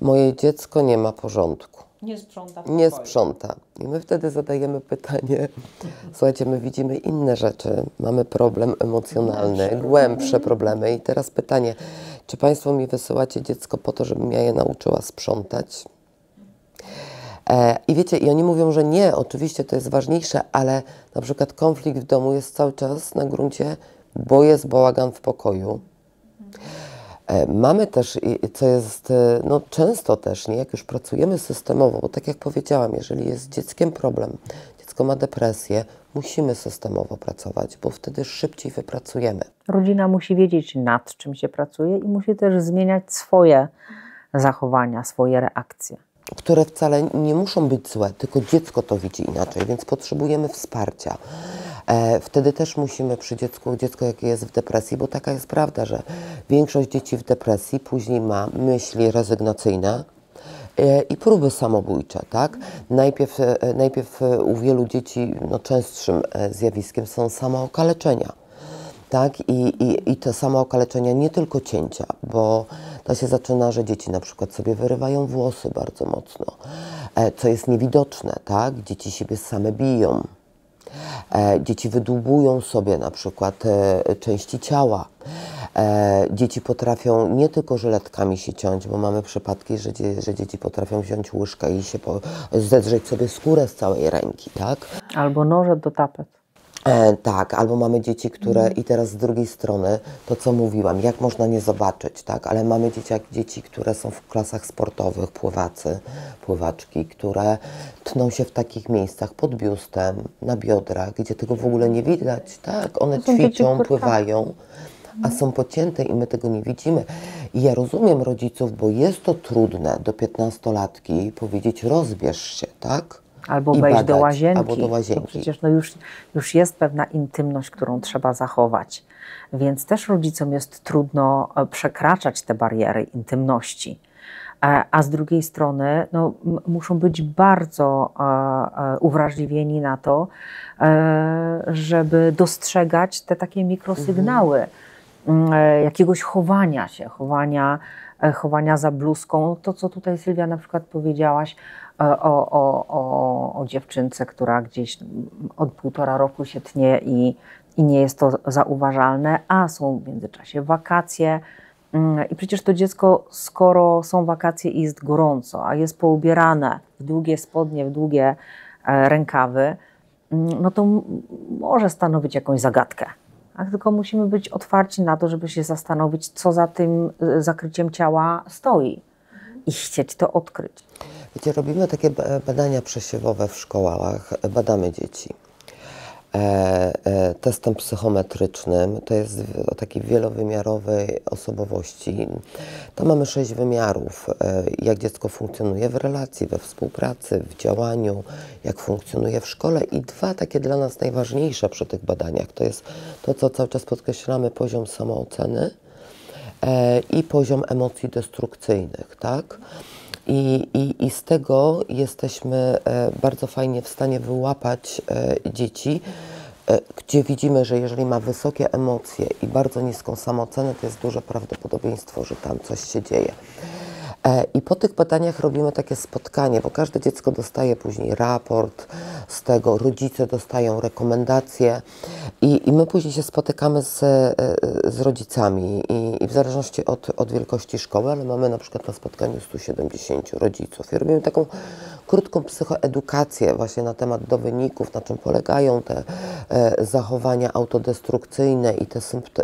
moje dziecko nie ma porządku. Nie sprząta. Nie sprząta. I my wtedy zadajemy pytanie: słuchajcie, my widzimy inne rzeczy, mamy problem emocjonalny, głębsze problemy. I teraz pytanie: czy Państwo mi wysyłacie dziecko po to, żebym ja je nauczyła sprzątać? I wiecie, i oni mówią, że nie, oczywiście to jest ważniejsze, ale na przykład konflikt w domu jest cały czas na gruncie, bo jest bałagan w pokoju. Mamy też, co jest często też, nie, jak już pracujemy systemowo, bo tak jak powiedziałam, jeżeli jest z dzieckiem problem, dziecko ma depresję, musimy systemowo pracować, bo wtedy szybciej wypracujemy. Rodzina musi wiedzieć, nad czym się pracuje i musi też zmieniać swoje zachowania, swoje reakcje. Które wcale nie muszą być złe, tylko dziecko to widzi inaczej, więc potrzebujemy wsparcia. Wtedy też musimy przy dziecko jakie jest w depresji, bo taka jest prawda, że większość dzieci w depresji później ma myśli rezygnacyjne i próby samobójcze, tak? Najpierw u wielu dzieci częstszym zjawiskiem są samookaleczenia. Tak? I te samookaleczenia, nie tylko cięcia, bo to się zaczyna, że dzieci na przykład sobie wyrywają włosy bardzo mocno, co jest niewidoczne, tak? Dzieci siebie same biją. Dzieci wydłubują sobie na przykład części ciała. Dzieci potrafią nie tylko żyletkami się ciąć, bo mamy przypadki, że dzieci potrafią wziąć łyżkę i się zedrzeć sobie skórę z całej ręki, tak? Albo noże do tapet. Tak, albo mamy dzieci, które, i teraz z drugiej strony, to co mówiłam, jak można nie zobaczyć, tak, ale mamy dzieci, które są w klasach sportowych, pływaczki, które tną się w takich miejscach pod biustem, na biodrach, gdzie tego w ogóle nie widać, tak, one ćwiczą, pływają, a są pocięte i my tego nie widzimy. I ja rozumiem rodziców, bo jest to trudne do 15-latki powiedzieć, rozbierz się, tak? Albo I wejść badać, do łazienki. albo do łazienki. To przecież już jest pewna intymność, którą trzeba zachować. Więc też rodzicom jest trudno przekraczać te bariery intymności. A z drugiej strony muszą być bardzo uwrażliwieni na to, żeby dostrzegać te takie mikrosygnały jakiegoś chowania się, chowania za bluzką. To, co tutaj Sylwia na przykład powiedziałaś o dziewczynce, która gdzieś od 1,5 roku się tnie i nie jest to zauważalne, a są w międzyczasie wakacje. I przecież to dziecko, skoro są wakacje i jest gorąco, a jest poubierane w długie spodnie, w długie rękawy, no to może stanowić jakąś zagadkę. Tak? Tylko musimy być otwarci na to, żeby się zastanowić, co za tym zakryciem ciała stoi i chcieć to odkryć. Wiecie, robimy takie badania przesiewowe w szkołach, badamy dzieci. Testem psychometrycznym, to jest o takiej wielowymiarowej osobowości. Tam mamy 6 wymiarów, jak dziecko funkcjonuje w relacji, we współpracy, w działaniu, jak funkcjonuje w szkole i 2 takie dla nas najważniejsze przy tych badaniach, to jest to, co cały czas podkreślamy, poziom samooceny i poziom emocji destrukcyjnych, tak? I z tego jesteśmy bardzo fajnie w stanie wyłapać dzieci, gdzie widzimy, że jeżeli ma wysokie emocje i bardzo niską samoocenę, to jest duże prawdopodobieństwo, że tam coś się dzieje. I po tych badaniach robimy takie spotkanie, bo każde dziecko dostaje później raport z tego, rodzice dostają rekomendacje i my później się spotykamy z rodzicami i w zależności od wielkości szkoły, ale mamy na przykład na spotkaniu 170 rodziców i robimy taką krótką psychoedukację właśnie na temat do wyników, na czym polegają te zachowania autodestrukcyjne i te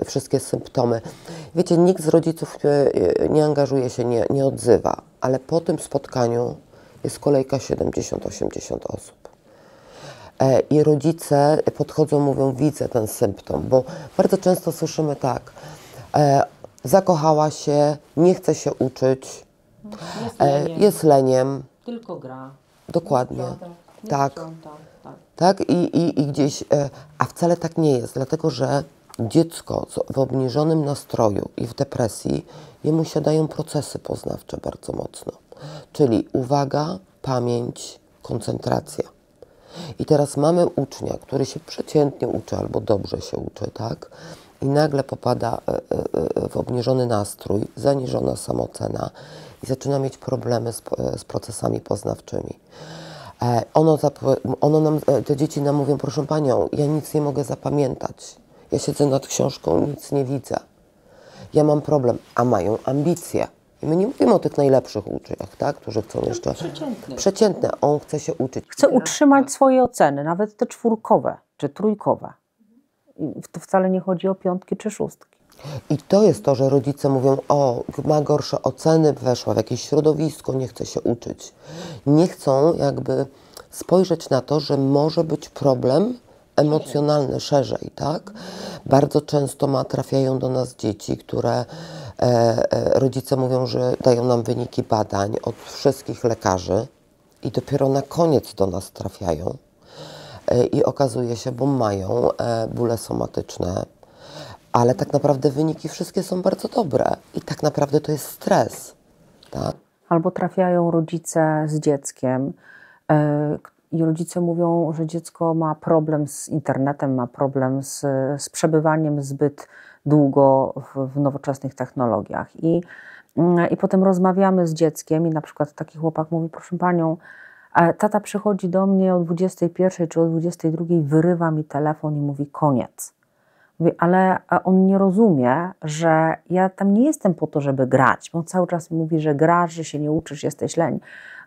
wszystkie symptomy. Wiecie, nikt z rodziców nie angażuje się, nie odzywa, ale po tym spotkaniu jest kolejka 70-80 osób. I rodzice podchodzą, mówią, widzę ten symptom, bo bardzo często słyszymy tak, zakochała się, nie chce się uczyć, jest leniem. Tylko gra. Dokładnie. Nie Tak. sprząta, tak. Tak? I gdzieś, a wcale tak nie jest, dlatego że dziecko w obniżonym nastroju i w depresji, jemu siadają procesy poznawcze bardzo mocno. Czyli uwaga, pamięć, koncentracja. I teraz mamy ucznia, który się przeciętnie uczy albo dobrze się uczy, tak? I nagle popada w obniżony nastrój, zaniżona samoocena i zaczyna mieć problemy z procesami poznawczymi. Te dzieci nam mówią, proszę Panią, ja nic nie mogę zapamiętać. Ja siedzę nad książką, nic nie widzę. Ja mam problem, a mają ambicje. I my nie mówimy o tych najlepszych uczniach, tak? Którzy chcą jeszcze... Przeciętne. On chce się uczyć. Chce utrzymać swoje oceny, nawet te 4 czy 3. I to wcale nie chodzi o 5 czy 6. I to jest to, że rodzice mówią, o, ma gorsze oceny, weszła w jakieś środowisko, nie chce się uczyć. Nie chcą jakby spojrzeć na to, że może być problem emocjonalny szerzej, tak? Bardzo często trafiają do nas dzieci, które rodzice mówią, że dają nam wyniki badań od wszystkich lekarzy i dopiero na koniec do nas trafiają i okazuje się, bo mają bóle somatyczne, ale tak naprawdę wyniki wszystkie są bardzo dobre i tak naprawdę to jest stres, tak? albo trafiają rodzice z dzieckiem i rodzice mówią, że dziecko ma problem z internetem, ma problem z przebywaniem zbyt długo w nowoczesnych technologiach. I potem rozmawiamy z dzieckiem i na przykład taki chłopak mówi, proszę panią, tata przychodzi do mnie o 21 czy o 22, wyrywa mi telefon i mówi koniec. Mówi, ale on nie rozumie, że ja tam nie jestem po to, żeby grać, bo on cały czas mówi, że grasz, że się nie uczysz, jesteś leń.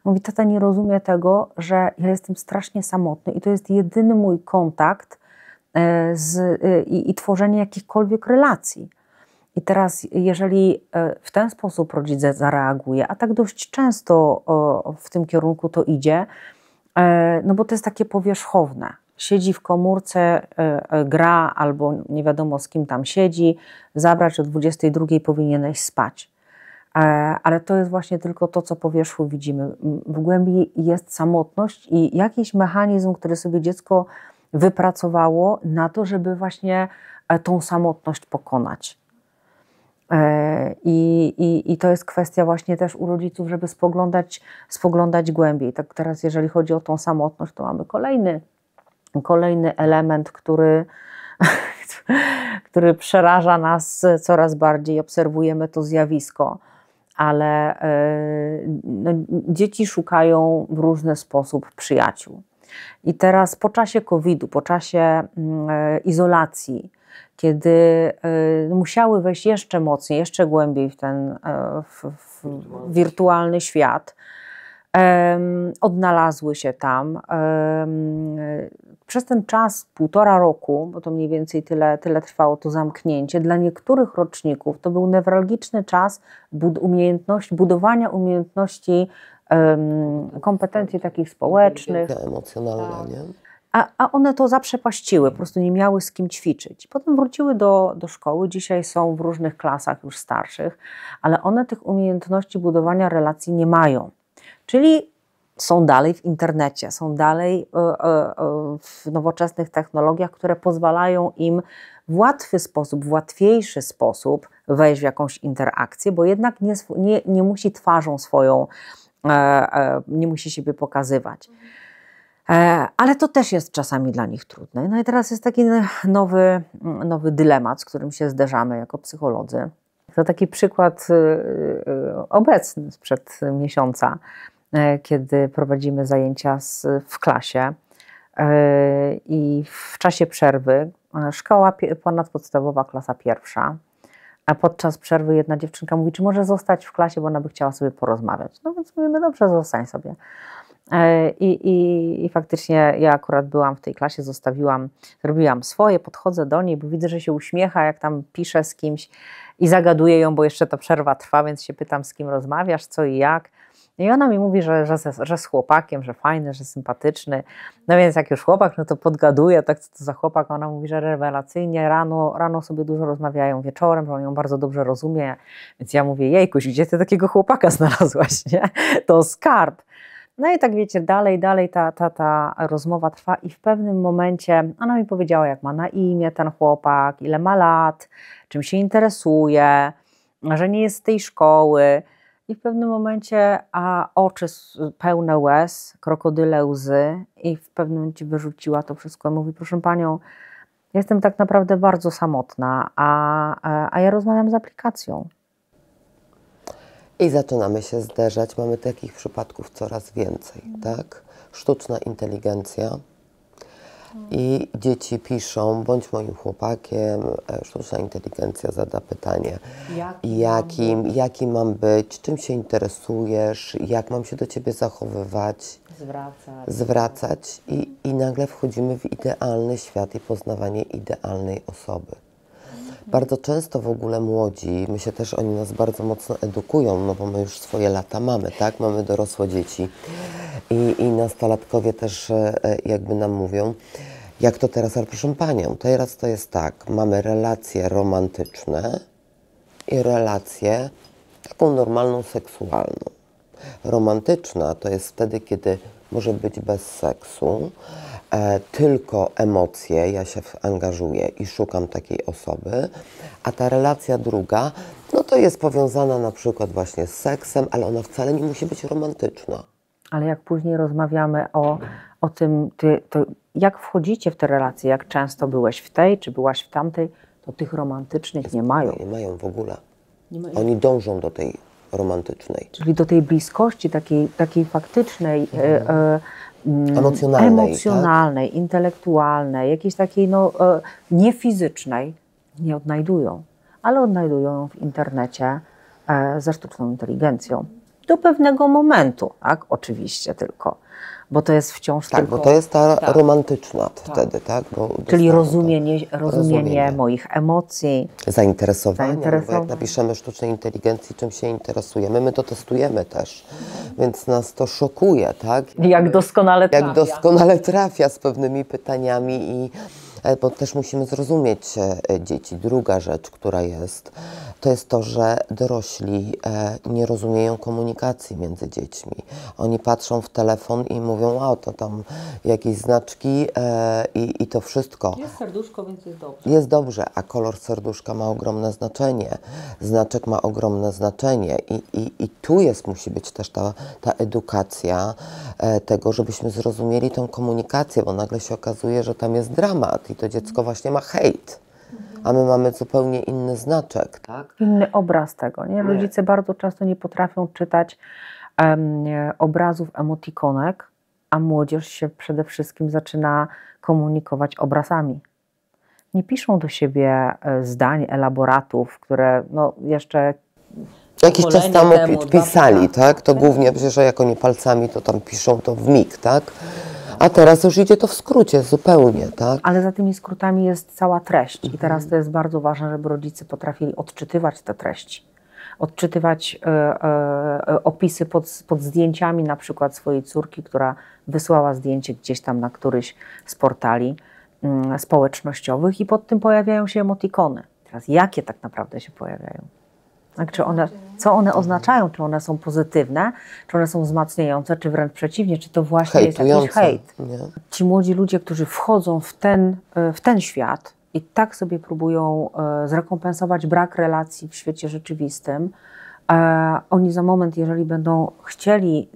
Mówi, tata nie rozumie tego, że ja jestem strasznie samotny i to jest jedyny mój kontakt i tworzenie jakichkolwiek relacji. I teraz, jeżeli w ten sposób rodzic zareaguje, a tak dość często w tym kierunku to idzie, no bo to jest takie powierzchowne. Siedzi w komórce, gra albo nie wiadomo z kim tam siedzi, zabrać o 22 powinieneś spać. Ale to jest właśnie tylko to, co po wierzchu widzimy. W głębi jest samotność i jakiś mechanizm, który sobie dziecko wypracowało na to, żeby właśnie tą samotność pokonać. I to jest kwestia właśnie też u rodziców, żeby spoglądać głębiej. Tak teraz, jeżeli chodzi o tą samotność, to mamy kolejny element, który przeraża nas coraz bardziej. Obserwujemy to zjawisko, ale no, dzieci szukają w różny sposób przyjaciół. I teraz po czasie COVID-u, po czasie izolacji, kiedy musiały wejść jeszcze mocniej, jeszcze głębiej w ten wirtualny świat, odnalazły się tam. Przez ten czas, 1,5 roku, bo to mniej więcej tyle trwało to zamknięcie, dla niektórych roczników to był newralgiczny czas budowania umiejętności, kompetencji takich społecznych. Emocjonalne, nie? A one to zaprzepaściły, po prostu nie miały z kim ćwiczyć. Potem wróciły do szkoły, dzisiaj są w różnych klasach już starszych, ale one tych umiejętności budowania relacji nie mają. Czyli są dalej w internecie, są dalej w nowoczesnych technologiach, które pozwalają im w łatwy sposób, w łatwiejszy sposób wejść w jakąś interakcję, bo jednak nie musi twarzą swoją, nie musi siebie pokazywać. Ale to też jest czasami dla nich trudne. No i teraz jest taki nowy dylemat, z którym się zderzamy jako psycholodzy. To taki przykład obecny sprzed miesiąca, kiedy prowadzimy zajęcia w klasie i w czasie przerwy, szkoła ponadpodstawowa, klasa 1, a podczas przerwy jedna dziewczynka mówi, czy może zostać w klasie, bo ona by chciała sobie porozmawiać. No więc mówimy, dobrze, zostań sobie. I faktycznie ja akurat byłam w tej klasie, zrobiłam swoje, podchodzę do niej, bo widzę, że się uśmiecha, jak tam pisze z kimś i zagaduję ją, bo jeszcze ta przerwa trwa, więc się pytam, z kim rozmawiasz, co i jak. I ona mi mówi, że z chłopakiem, że fajny, że sympatyczny. No więc jak już chłopak, no to podgaduję, tak co to za chłopak. Ona mówi, że rewelacyjnie, rano sobie dużo rozmawiają, wieczorem, że on ją bardzo dobrze rozumie. Więc ja mówię, jejkuś, gdzie ty takiego chłopaka znalazłaś, nie? To skarb. No i tak wiecie, dalej ta rozmowa trwa i w pewnym momencie ona mi powiedziała, jak ma na imię ten chłopak, ile ma lat, czym się interesuje, że nie jest z tej szkoły. I w pewnym momencie oczy pełne łez, krokodyle łzy i w pewnym momencie wyrzuciła to wszystko i mówi, proszę panią, jestem tak naprawdę bardzo samotna, a ja rozmawiam z aplikacją. I zaczynamy się zderzać. Mamy takich przypadków coraz więcej, tak? Sztuczna inteligencja. I dzieci piszą, bądź moim chłopakiem, sztuczna inteligencja zada pytanie, jaki mam być, czym się interesujesz, jak mam się do ciebie zachowywać, zwracać. I nagle wchodzimy w idealny świat i poznawanie idealnej osoby. Bardzo często w ogóle młodzi, myślę też, oni nas bardzo mocno edukują, no bo my już swoje lata mamy, tak? Mamy dorosłe dzieci i nastolatkowie też jakby nam mówią, jak to teraz, ale proszę panią, teraz to jest tak, mamy relacje romantyczne i relację taką normalną, seksualną. Romantyczna to jest wtedy, kiedy może być bez seksu, tylko emocje, ja się angażuję i szukam takiej osoby, a ta relacja druga, no to jest powiązana na przykład właśnie z seksem, ale ona wcale nie musi być romantyczna. Ale jak później rozmawiamy o tym, to jak wchodzicie w te relacje, jak często byłeś w tej, czy byłaś w tamtej, to tych romantycznych nie mają. Nie mają w ogóle. Nie mają. Oni dążą do tej romantycznej. Czyli do tej bliskości takiej faktycznej, Emocjonalnej, intelektualnej, jakiejś takiej niefizycznej nie odnajdują, ale odnajdują ją w internecie ze sztuczną inteligencją. Do pewnego momentu, tak? Oczywiście tylko, bo to jest wciąż Tak, tylko... bo to jest ta romantyczna wtedy, tak? Bo Czyli dostajemy rozumienie moich emocji. zainteresowania, no bo jak napiszemy sztucznej inteligencji, czym się interesujemy, my to testujemy też, więc nas to szokuje, tak? Jak doskonale trafia. Jak doskonale trafia z pewnymi pytaniami bo też musimy zrozumieć dzieci. Druga rzecz, która jest, to jest to, że dorośli nie rozumieją komunikacji między dziećmi. Oni patrzą w telefon i mówią, wow, to tam jakieś znaczki i to wszystko. Jest serduszko, więc jest dobrze. Jest dobrze, a kolor serduszka ma ogromne znaczenie. Znaczek ma ogromne znaczenie i tu musi być też ta edukacja tego, żebyśmy zrozumieli tą komunikację, bo nagle się okazuje, że tam jest dramat i to dziecko właśnie ma hejt, a my mamy zupełnie inny znaczek, tak? Inny obraz tego, nie? Rodzice bardzo często nie potrafią czytać obrazów emotikonek, a młodzież się przede wszystkim zaczyna komunikować obrazami. Nie piszą do siebie zdań, elaboratów, które jeszcze jakiś czas temu pisali, dwa, tak? To głównie przecież jak oni palcami to tam piszą to w mig, tak? A teraz już idzie to w skrócie zupełnie, tak? Ale za tymi skrótami jest cała treść i teraz to jest bardzo ważne, żeby rodzice potrafili odczytywać te treści. Odczytywać opisy pod zdjęciami na przykład swojej córki, która wysłała zdjęcie gdzieś tam na któryś z portali społecznościowych i pod tym pojawiają się emotikony. Teraz jakie tak naprawdę się pojawiają? Tak, co one oznaczają? Czy one są pozytywne, czy one są wzmacniające, czy wręcz przeciwnie, czy to właśnie jest jakiś hejt? Nie. Ci młodzi ludzie, którzy wchodzą w ten świat i tak sobie próbują zrekompensować brak relacji w świecie rzeczywistym, oni za moment, jeżeli będą chcieli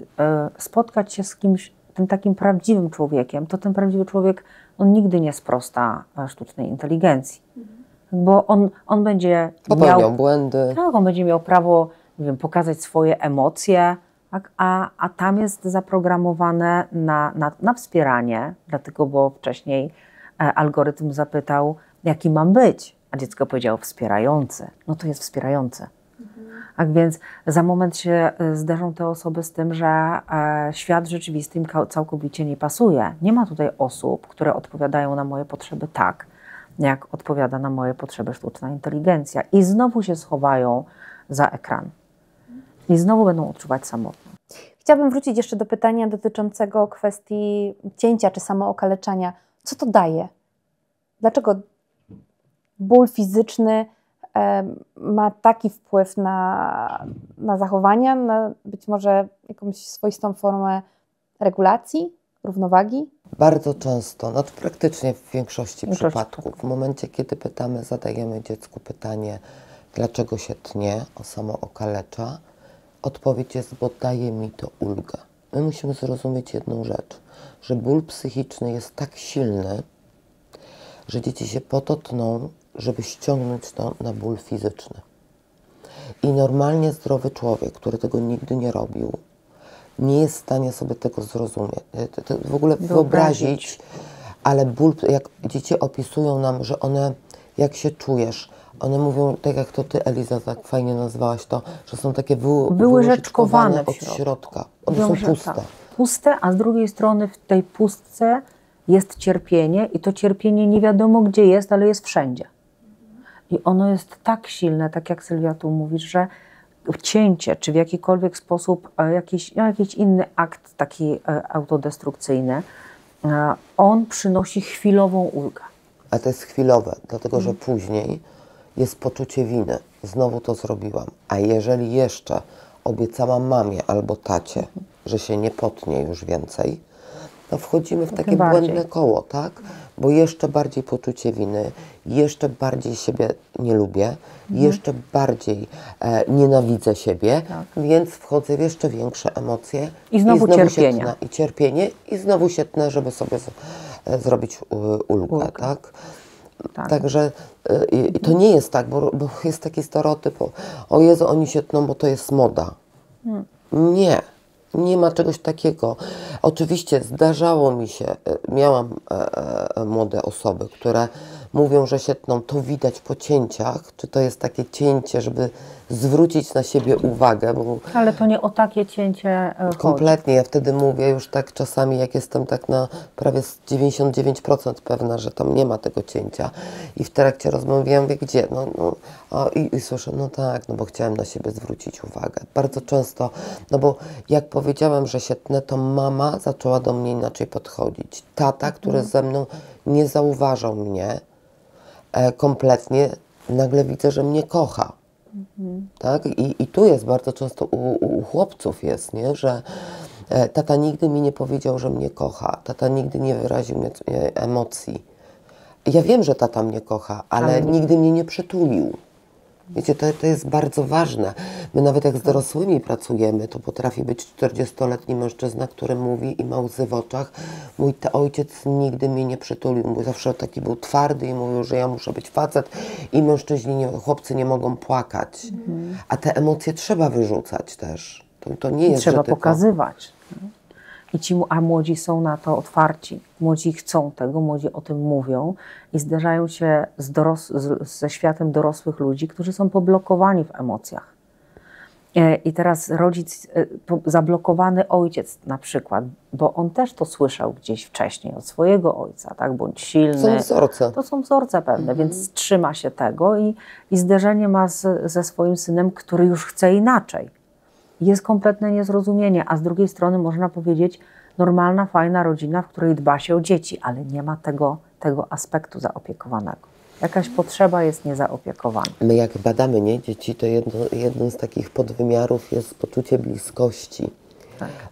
spotkać się z kimś, tym takim prawdziwym człowiekiem, to ten prawdziwy człowiek, on nigdy nie sprosta sztucznej inteligencji. Bo on będzie popełniał błędy. Tak, on będzie miał prawo, nie wiem, pokazać swoje emocje, tak? A tam jest zaprogramowane na wspieranie, dlatego, bo wcześniej algorytm zapytał, jaki mam być, a dziecko powiedziało wspierający. No to jest wspierający. Tak więc za moment się zderzą te osoby z tym, że świat rzeczywisty im całkowicie nie pasuje. Nie ma tutaj osób, które odpowiadają na moje potrzeby tak, jak odpowiada na moje potrzeby sztuczna inteligencja. I znowu się schowają za ekran. I znowu będą odczuwać samotność. Chciałabym wrócić jeszcze do pytania dotyczącego kwestii cięcia czy samookaleczania. Co to daje? Dlaczego ból fizyczny ma taki wpływ na zachowania, na być może jakąś swoistą formę regulacji, równowagi? Bardzo często, znaczy praktycznie w większości przypadków, w momencie, kiedy zadajemy dziecku pytanie, dlaczego się tnie, samookalecza, odpowiedź jest, bo daje mi to ulgę. My musimy zrozumieć jedną rzecz, że ból psychiczny jest tak silny, że dzieci się po to tną, żeby ściągnąć to na ból fizyczny. I normalnie zdrowy człowiek, który tego nigdy nie robił, nie jest w stanie sobie tego zrozumieć, w ogóle wyobrazić, ale ból, jak dzieci opisują nam, że one, jak się czujesz, one mówią, tak jak to ty, Eliza, tak fajnie nazwałaś to, że są takie wyłyżeczkowane od środka. One są puste. Tak. Puste, a z drugiej strony w tej pustce jest cierpienie i to cierpienie nie wiadomo gdzie jest, ale jest wszędzie. I ono jest tak silne, tak jak Sylwia tu mówisz, że cięcie, czy w jakikolwiek sposób jakiś inny akt taki autodestrukcyjny, on przynosi chwilową ulgę. A to jest chwilowe, dlatego że później jest poczucie winy. Znowu to zrobiłam. A jeżeli jeszcze obiecałam mamie albo tacie, że się nie potnie już więcej, no wchodzimy w Tym takie bardziej. błędne koło, tak? Bo jeszcze bardziej poczucie winy, jeszcze bardziej siebie nie lubię, jeszcze bardziej nienawidzę siebie, więc wchodzę w jeszcze większe emocje. I znowu się cierpienie. tnę, I cierpienie, i znowu się tnę, żeby sobie zrobić ulgę, tak? Tak. Także i to nie jest tak, bo jest taki stereotyp, o Jezu, oni się tną, bo to jest moda. Nie, nie ma czegoś takiego. Oczywiście zdarzało mi się, miałam młode osoby, które mówią, że się tną, to widać po cięciach, czy to jest takie cięcie, żeby zwrócić na siebie uwagę, bo Ale to nie o takie cięcie chodzi. kompletnie, ja wtedy mówię już tak czasami, jak jestem tak na prawie z 99% pewna, że tam nie ma tego cięcia i w trakcie rozmowy ja mówię, gdzie? I słyszę, no tak, no bo chciałem na siebie zwrócić uwagę. Bardzo często, no bo jak powiedziałam, że się tnę, to mama zaczęła do mnie inaczej podchodzić. Tata, który ze mną nie zauważał mnie kompletnie, nagle widzę, że mnie kocha. Tak? I tu jest bardzo często u chłopców jest, nie? Że tata nigdy mi nie powiedział, że mnie kocha. Tata nigdy nie wyraził emocji. Ja wiem, że tata mnie kocha, ale nigdy mnie nie przytulił. Wiecie, to jest bardzo ważne. My nawet jak z dorosłymi pracujemy, to potrafi być 40-letni mężczyzna, który mówi i ma łzy w oczach. Mój ojciec nigdy mnie nie przytulił. Mój zawsze taki był twardy i mówił, że ja muszę być facet i mężczyźni, chłopcy nie mogą płakać. A te emocje trzeba wyrzucać też. To nie jest, Trzeba że tylko... pokazywać. A młodzi są na to otwarci. Młodzi chcą tego, młodzi o tym mówią i zderzają się ze światem dorosłych ludzi, którzy są poblokowani w emocjach. I teraz rodzic, zablokowany ojciec na przykład, bo on też to słyszał gdzieś wcześniej od swojego ojca, tak? Bądź silny. Są wzorce. To są wzorce pewne, więc trzyma się tego i zderzenie ma ze swoim synem, który już chce inaczej. Jest kompletne niezrozumienie, a z drugiej strony można powiedzieć normalna, fajna rodzina, w której dba się o dzieci, ale nie ma tego aspektu zaopiekowanego. Jakaś potrzeba jest niezaopiekowana. My jak badamy dzieci, to jednym z takich podwymiarów jest poczucie bliskości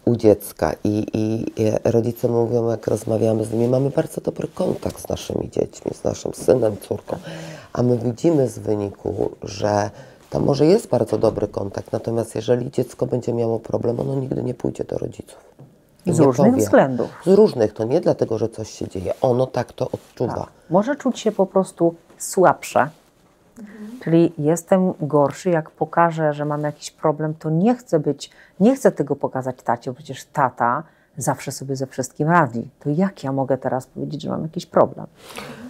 u dziecka. I rodzice mówią, jak rozmawiamy z nimi, mamy bardzo dobry kontakt z naszymi dziećmi, z naszym synem, córką. A my widzimy z wyniku, że tam może jest bardzo dobry kontakt, natomiast jeżeli dziecko będzie miało problem, ono nigdy nie pójdzie do rodziców. I Z nie różnych powie. względów. Z różnych, to nie dlatego, że coś się dzieje. Ono tak to odczuwa. Tak. Może czuć się po prostu słabsze. Czyli jestem gorszy, jak pokażę, że mam jakiś problem, to nie chcę tego pokazać tacie, bo przecież tata zawsze sobie ze wszystkim radzi. To jak ja mogę teraz powiedzieć, że mam jakiś problem?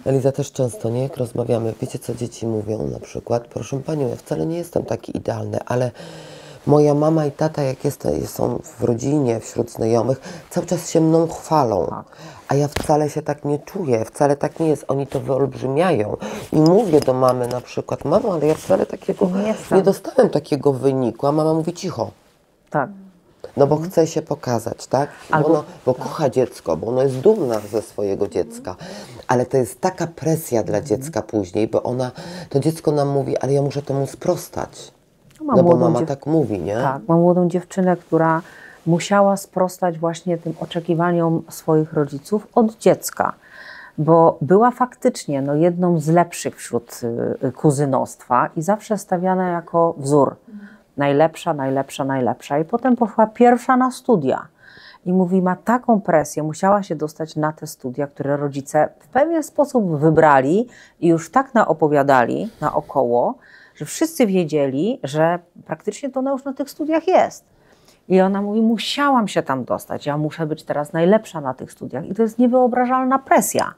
Eliza, też często, nie? Jak rozmawiamy, wiecie co dzieci mówią na przykład? Proszę Panią, ja wcale nie jestem taki idealny, ale moja mama i tata, jak są w rodzinie, wśród znajomych, cały czas się mną chwalą. A ja wcale się tak nie czuję, wcale tak nie jest. Oni to wyolbrzymiają. I mówię do mamy na przykład, mamo, ale ja wcale takiego nie dostałem takiego wyniku. A mama mówi, cicho. Tak. No bo chce się pokazać, tak? Bo kocha dziecko, bo ono jest dumna ze swojego dziecka. Ale to jest taka presja dla dziecka później, bo to dziecko nam mówi, ale ja muszę temu sprostać. No bo mama tak mówi, nie? Tak, mam młodą dziewczynę, która musiała sprostać właśnie tym oczekiwaniom swoich rodziców od dziecka, bo była faktycznie jedną z lepszych wśród kuzynostwa i zawsze stawiana jako wzór. Najlepsza, najlepsza, najlepsza. I potem poszła pierwsza na studia. I mówi, ma taką presję, musiała się dostać na te studia, które rodzice w pewien sposób wybrali i już tak naopowiadali naokoło, że wszyscy wiedzieli, że praktycznie to ona już na tych studiach jest. I ona mówi, musiałam się tam dostać, ja muszę być teraz najlepsza na tych studiach. I to jest niewyobrażalna presja.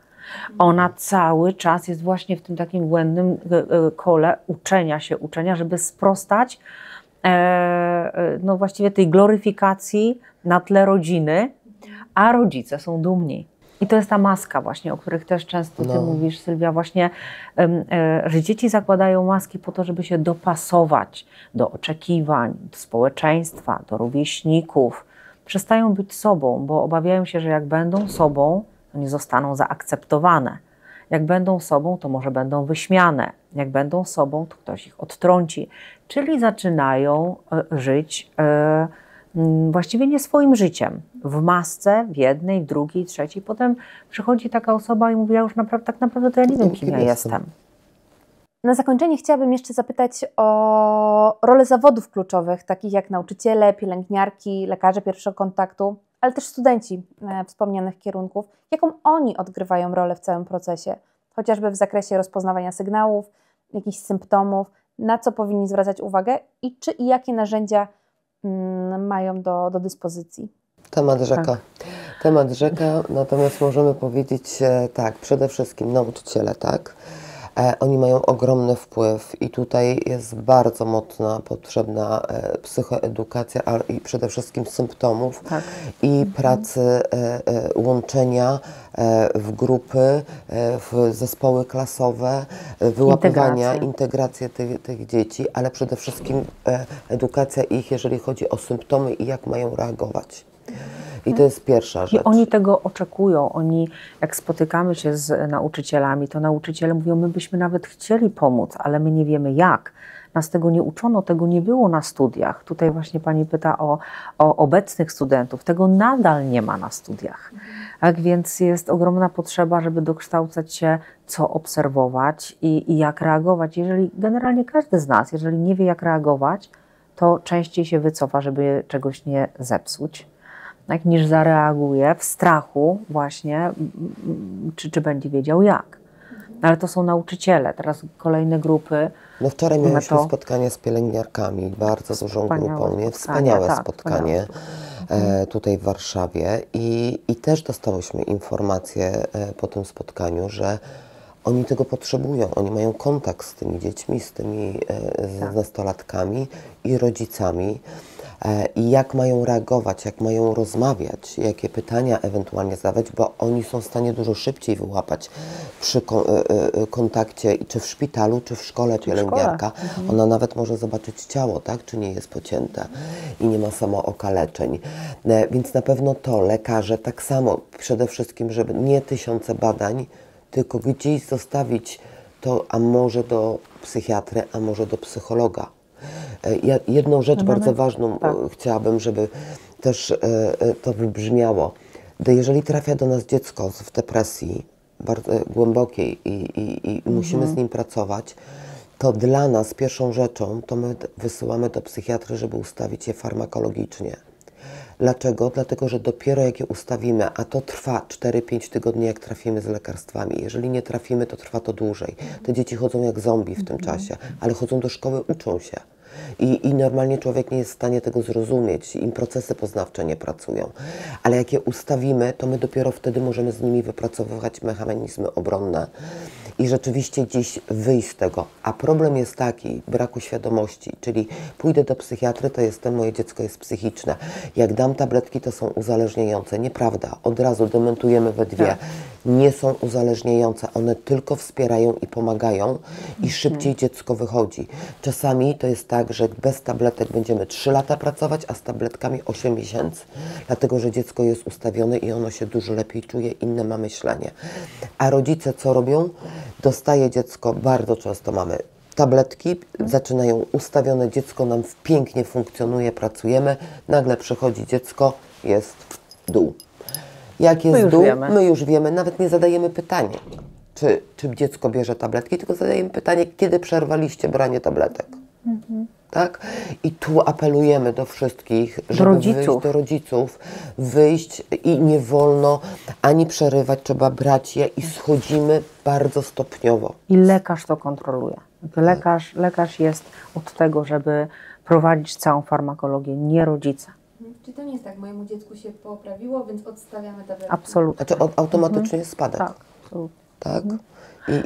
Ona cały czas jest właśnie w tym takim błędnym kole uczenia, żeby sprostać właściwie tej gloryfikacji na tle rodziny, a rodzice są dumni. I to jest ta maska właśnie, o których też często ty mówisz, Sylwia, właśnie, że dzieci zakładają maski po to, żeby się dopasować do oczekiwań, do społeczeństwa, do rówieśników. Przestają być sobą, bo obawiają się, że jak będą sobą, to nie zostaną zaakceptowane. Jak będą sobą, to może będą wyśmiane. Jak będą sobą, to ktoś ich odtrąci. Czyli zaczynają żyć właściwie nie swoim życiem. W masce, w jednej, w drugiej, trzeciej. Potem przychodzi taka osoba i mówi, ja już tak naprawdę to ja nie wiem, kim ja jestem. Na zakończenie chciałabym jeszcze zapytać o rolę zawodów kluczowych, takich jak nauczyciele, pielęgniarki, lekarze pierwszego kontaktu, ale też studenci wspomnianych kierunków. Jaką oni odgrywają rolę w całym procesie? Chociażby w zakresie rozpoznawania sygnałów, jakichś symptomów, na co powinni zwracać uwagę i czy i jakie narzędzia mają do dyspozycji? Temat rzeka. Temat rzeka, natomiast możemy powiedzieć tak, przede wszystkim nauczyciele, tak? Oni mają ogromny wpływ i tutaj jest bardzo mocna, potrzebna psychoedukacja i przede wszystkim symptomów i pracy, łączenia w grupy, w zespoły klasowe, wyłapywania, integrację tych dzieci, ale przede wszystkim edukacja ich, jeżeli chodzi o symptomy i jak mają reagować. I to jest pierwsza rzecz. I oni tego oczekują. Oni, jak spotykamy się z nauczycielami, to nauczyciele mówią, my byśmy nawet chcieli pomóc, ale my nie wiemy jak. Nas tego nie uczono, tego nie było na studiach. Tutaj właśnie Pani pyta o obecnych studentów. Tego nadal nie ma na studiach. Tak więc jest ogromna potrzeba, żeby dokształcać się, co obserwować i jak reagować. Jeżeli generalnie każdy z nas, jeżeli nie wie jak reagować, to częściej się wycofa, żeby czegoś nie zepsuć. Tak, niż zareaguje w strachu właśnie, czy będzie wiedział jak. Ale to są nauczyciele, teraz kolejne grupy. No wczoraj mieliśmy spotkanie z pielęgniarkami, bardzo dużą grupą, wspaniałe spotkanie tutaj w Warszawie i też dostałyśmy informację po tym spotkaniu, że oni tego potrzebują, oni mają kontakt z tymi dziećmi, z tymi nastolatkami i rodzicami. I jak mają reagować, jak mają rozmawiać, jakie pytania ewentualnie zadawać, bo oni są w stanie dużo szybciej wyłapać przy kontakcie, czy w szpitalu, czy w szkole pielęgniarka. Ona nawet może zobaczyć ciało, tak, czy nie jest pocięte i nie ma samookaleczeń. Więc na pewno to lekarze tak samo, przede wszystkim, żeby nie tysiące badań, tylko gdzieś zostawić to, a może do psychiatry, a może do psychologa. Ja jedną rzecz bardzo ważną chciałabym, żeby też to wybrzmiało. Jeżeli trafia do nas dziecko w depresji bardzo głębokiej i musimy z nim pracować, to dla nas pierwszą rzeczą to my wysyłamy do psychiatry, żeby ustawić je farmakologicznie. Dlaczego? Dlatego, że dopiero jak je ustawimy, a to trwa 4-5 tygodni, jak trafimy z lekarstwami. Jeżeli nie trafimy, to trwa to dłużej. Te dzieci chodzą jak zombie w tym czasie, ale chodzą do szkoły, uczą się. I normalnie człowiek nie jest w stanie tego zrozumieć, im procesy poznawcze nie pracują. Ale jak je ustawimy, to my dopiero wtedy możemy z nimi wypracowywać mechanizmy obronne i rzeczywiście gdzieś wyjść z tego. A problem jest taki, braku świadomości, czyli pójdę do psychiatry, to jestem, moje dziecko jest psychiczne. Jak dam tabletki, to są uzależniające. Nieprawda, od razu dementujemy we dwie. Nie są uzależniające, one tylko wspierają i pomagają i szybciej dziecko wychodzi. Czasami to jest tak, że bez tabletek będziemy 3 lata pracować, a z tabletkami 8 miesięcy. Dlatego, że dziecko jest ustawione i ono się dużo lepiej czuje, inne ma myślenie. A rodzice co robią? Dostaje dziecko, bardzo często mamy tabletki, zaczynają ustawione, dziecko nam pięknie funkcjonuje, pracujemy, nagle przychodzi dziecko, jest dół. Jak jest dół, my już wiemy, nawet nie zadajemy pytania, czy dziecko bierze tabletki, tylko zadajemy pytanie, kiedy przerwaliście branie tabletek. Tak? I tu apelujemy do wszystkich, żeby wyjść do rodziców, wyjść i nie wolno ani przerywać, trzeba brać je i schodzimy bardzo stopniowo. I lekarz to kontroluje. Lekarz jest od tego, żeby prowadzić całą farmakologię, nie rodzice. Czy to nie jest tak, mojemu dziecku się poprawiło, więc odstawiamy tabletki? Absolutnie. Znaczy automatycznie jest spadek. Tak, absolutnie. Tak?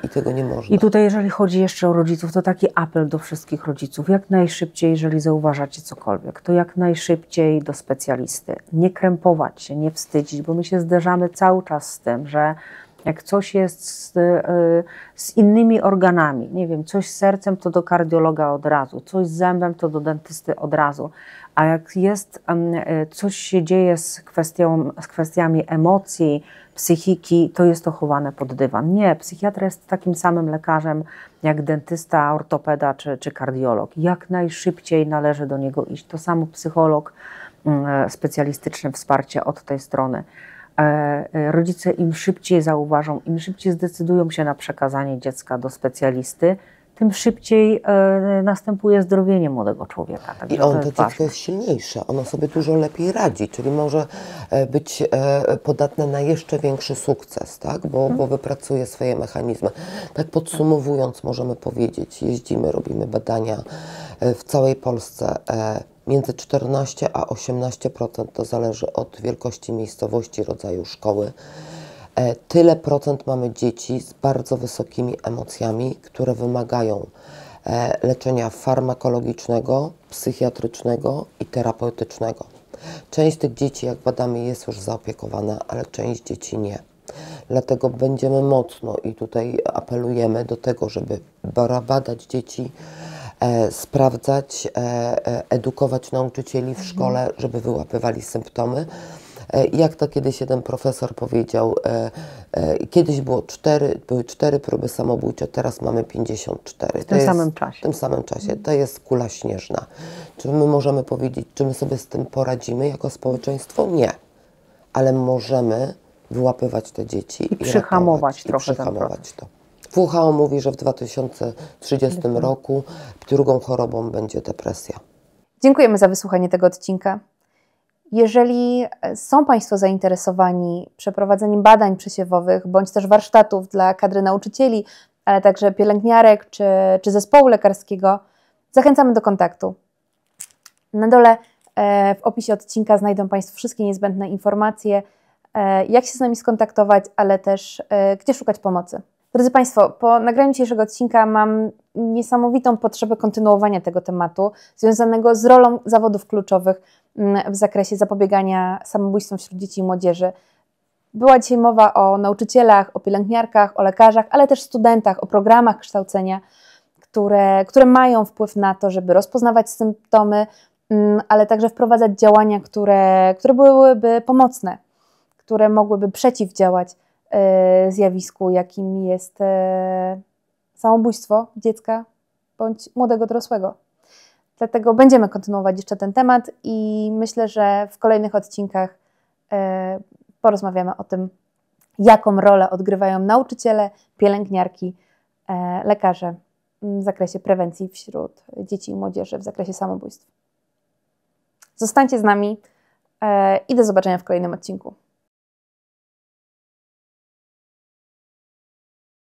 I tego nie można. I tutaj, jeżeli chodzi jeszcze o rodziców, to taki apel do wszystkich rodziców. Jak najszybciej, jeżeli zauważacie cokolwiek, to jak najszybciej do specjalisty. Nie krępować się, nie wstydzić, bo my się zderzamy cały czas z tym, że jak coś jest z innymi organami, nie wiem, coś z sercem, to do kardiologa od razu, coś z zębem, to do dentysty od razu. A jak jest, coś się dzieje z kwestiami emocji, psychiki, to jest to chowane pod dywan. Nie, psychiatra jest takim samym lekarzem jak dentysta, ortopeda czy kardiolog. Jak najszybciej należy do niego iść. To samo psycholog, specjalistyczne wsparcie od tej strony. Rodzice im szybciej zauważą, im szybciej zdecydują się na przekazanie dziecka do specjalisty, tym szybciej następuje zdrowienie młodego człowieka. I Także to jest dziecko ważne. jest silniejsze, ono sobie dużo lepiej radzi, czyli może być podatne na jeszcze większy sukces, tak? Bo wypracuje swoje mechanizmy. Tak podsumowując, możemy powiedzieć, jeździmy, robimy badania w całej Polsce. Między 14 a 18% to zależy od wielkości miejscowości, rodzaju szkoły. Tyle procent mamy dzieci z bardzo wysokimi emocjami, które wymagają leczenia farmakologicznego, psychiatrycznego i terapeutycznego. Część tych dzieci, jak badamy, jest już zaopiekowana, ale część dzieci nie. Dlatego będziemy mocno i tutaj apelujemy do tego, żeby badać dzieci, sprawdzać, edukować nauczycieli w szkole, żeby wyłapywali symptomy. Jak to kiedyś jeden profesor powiedział, kiedyś były 4 próby samobójcze, teraz mamy 54. W tym samym czasie. W tym samym czasie. To jest kula śnieżna. Czy my możemy powiedzieć, czy my sobie z tym poradzimy jako społeczeństwo? Nie. Ale możemy wyłapywać te dzieci i przyhamować ratować, trochę ten przyhamować to. WHO mówi, że w 2030 roku drugą chorobą będzie depresja. Dziękujemy za wysłuchanie tego odcinka. Jeżeli są Państwo zainteresowani przeprowadzeniem badań przesiewowych bądź też warsztatów dla kadry nauczycieli, ale także pielęgniarek czy zespołu lekarskiego, zachęcamy do kontaktu. Na dole w opisie odcinka znajdą Państwo wszystkie niezbędne informacje, jak się z nami skontaktować, ale też gdzie szukać pomocy. Drodzy Państwo, po nagraniu dzisiejszego odcinka mam niesamowitą potrzebę kontynuowania tego tematu związanego z rolą zawodów kluczowych w zakresie zapobiegania samobójstwom wśród dzieci i młodzieży. Była dzisiaj mowa o nauczycielach, o pielęgniarkach, o lekarzach, ale też studentach, o programach kształcenia, które mają wpływ na to, żeby rozpoznawać symptomy, ale także wprowadzać działania, które byłyby pomocne, które mogłyby przeciwdziałać zjawisku, jakim jest samobójstwo dziecka bądź młodego dorosłego. Dlatego będziemy kontynuować jeszcze ten temat i myślę, że w kolejnych odcinkach porozmawiamy o tym, jaką rolę odgrywają nauczyciele, pielęgniarki, lekarze w zakresie prewencji wśród dzieci i młodzieży, w zakresie samobójstw. Zostańcie z nami i do zobaczenia w kolejnym odcinku.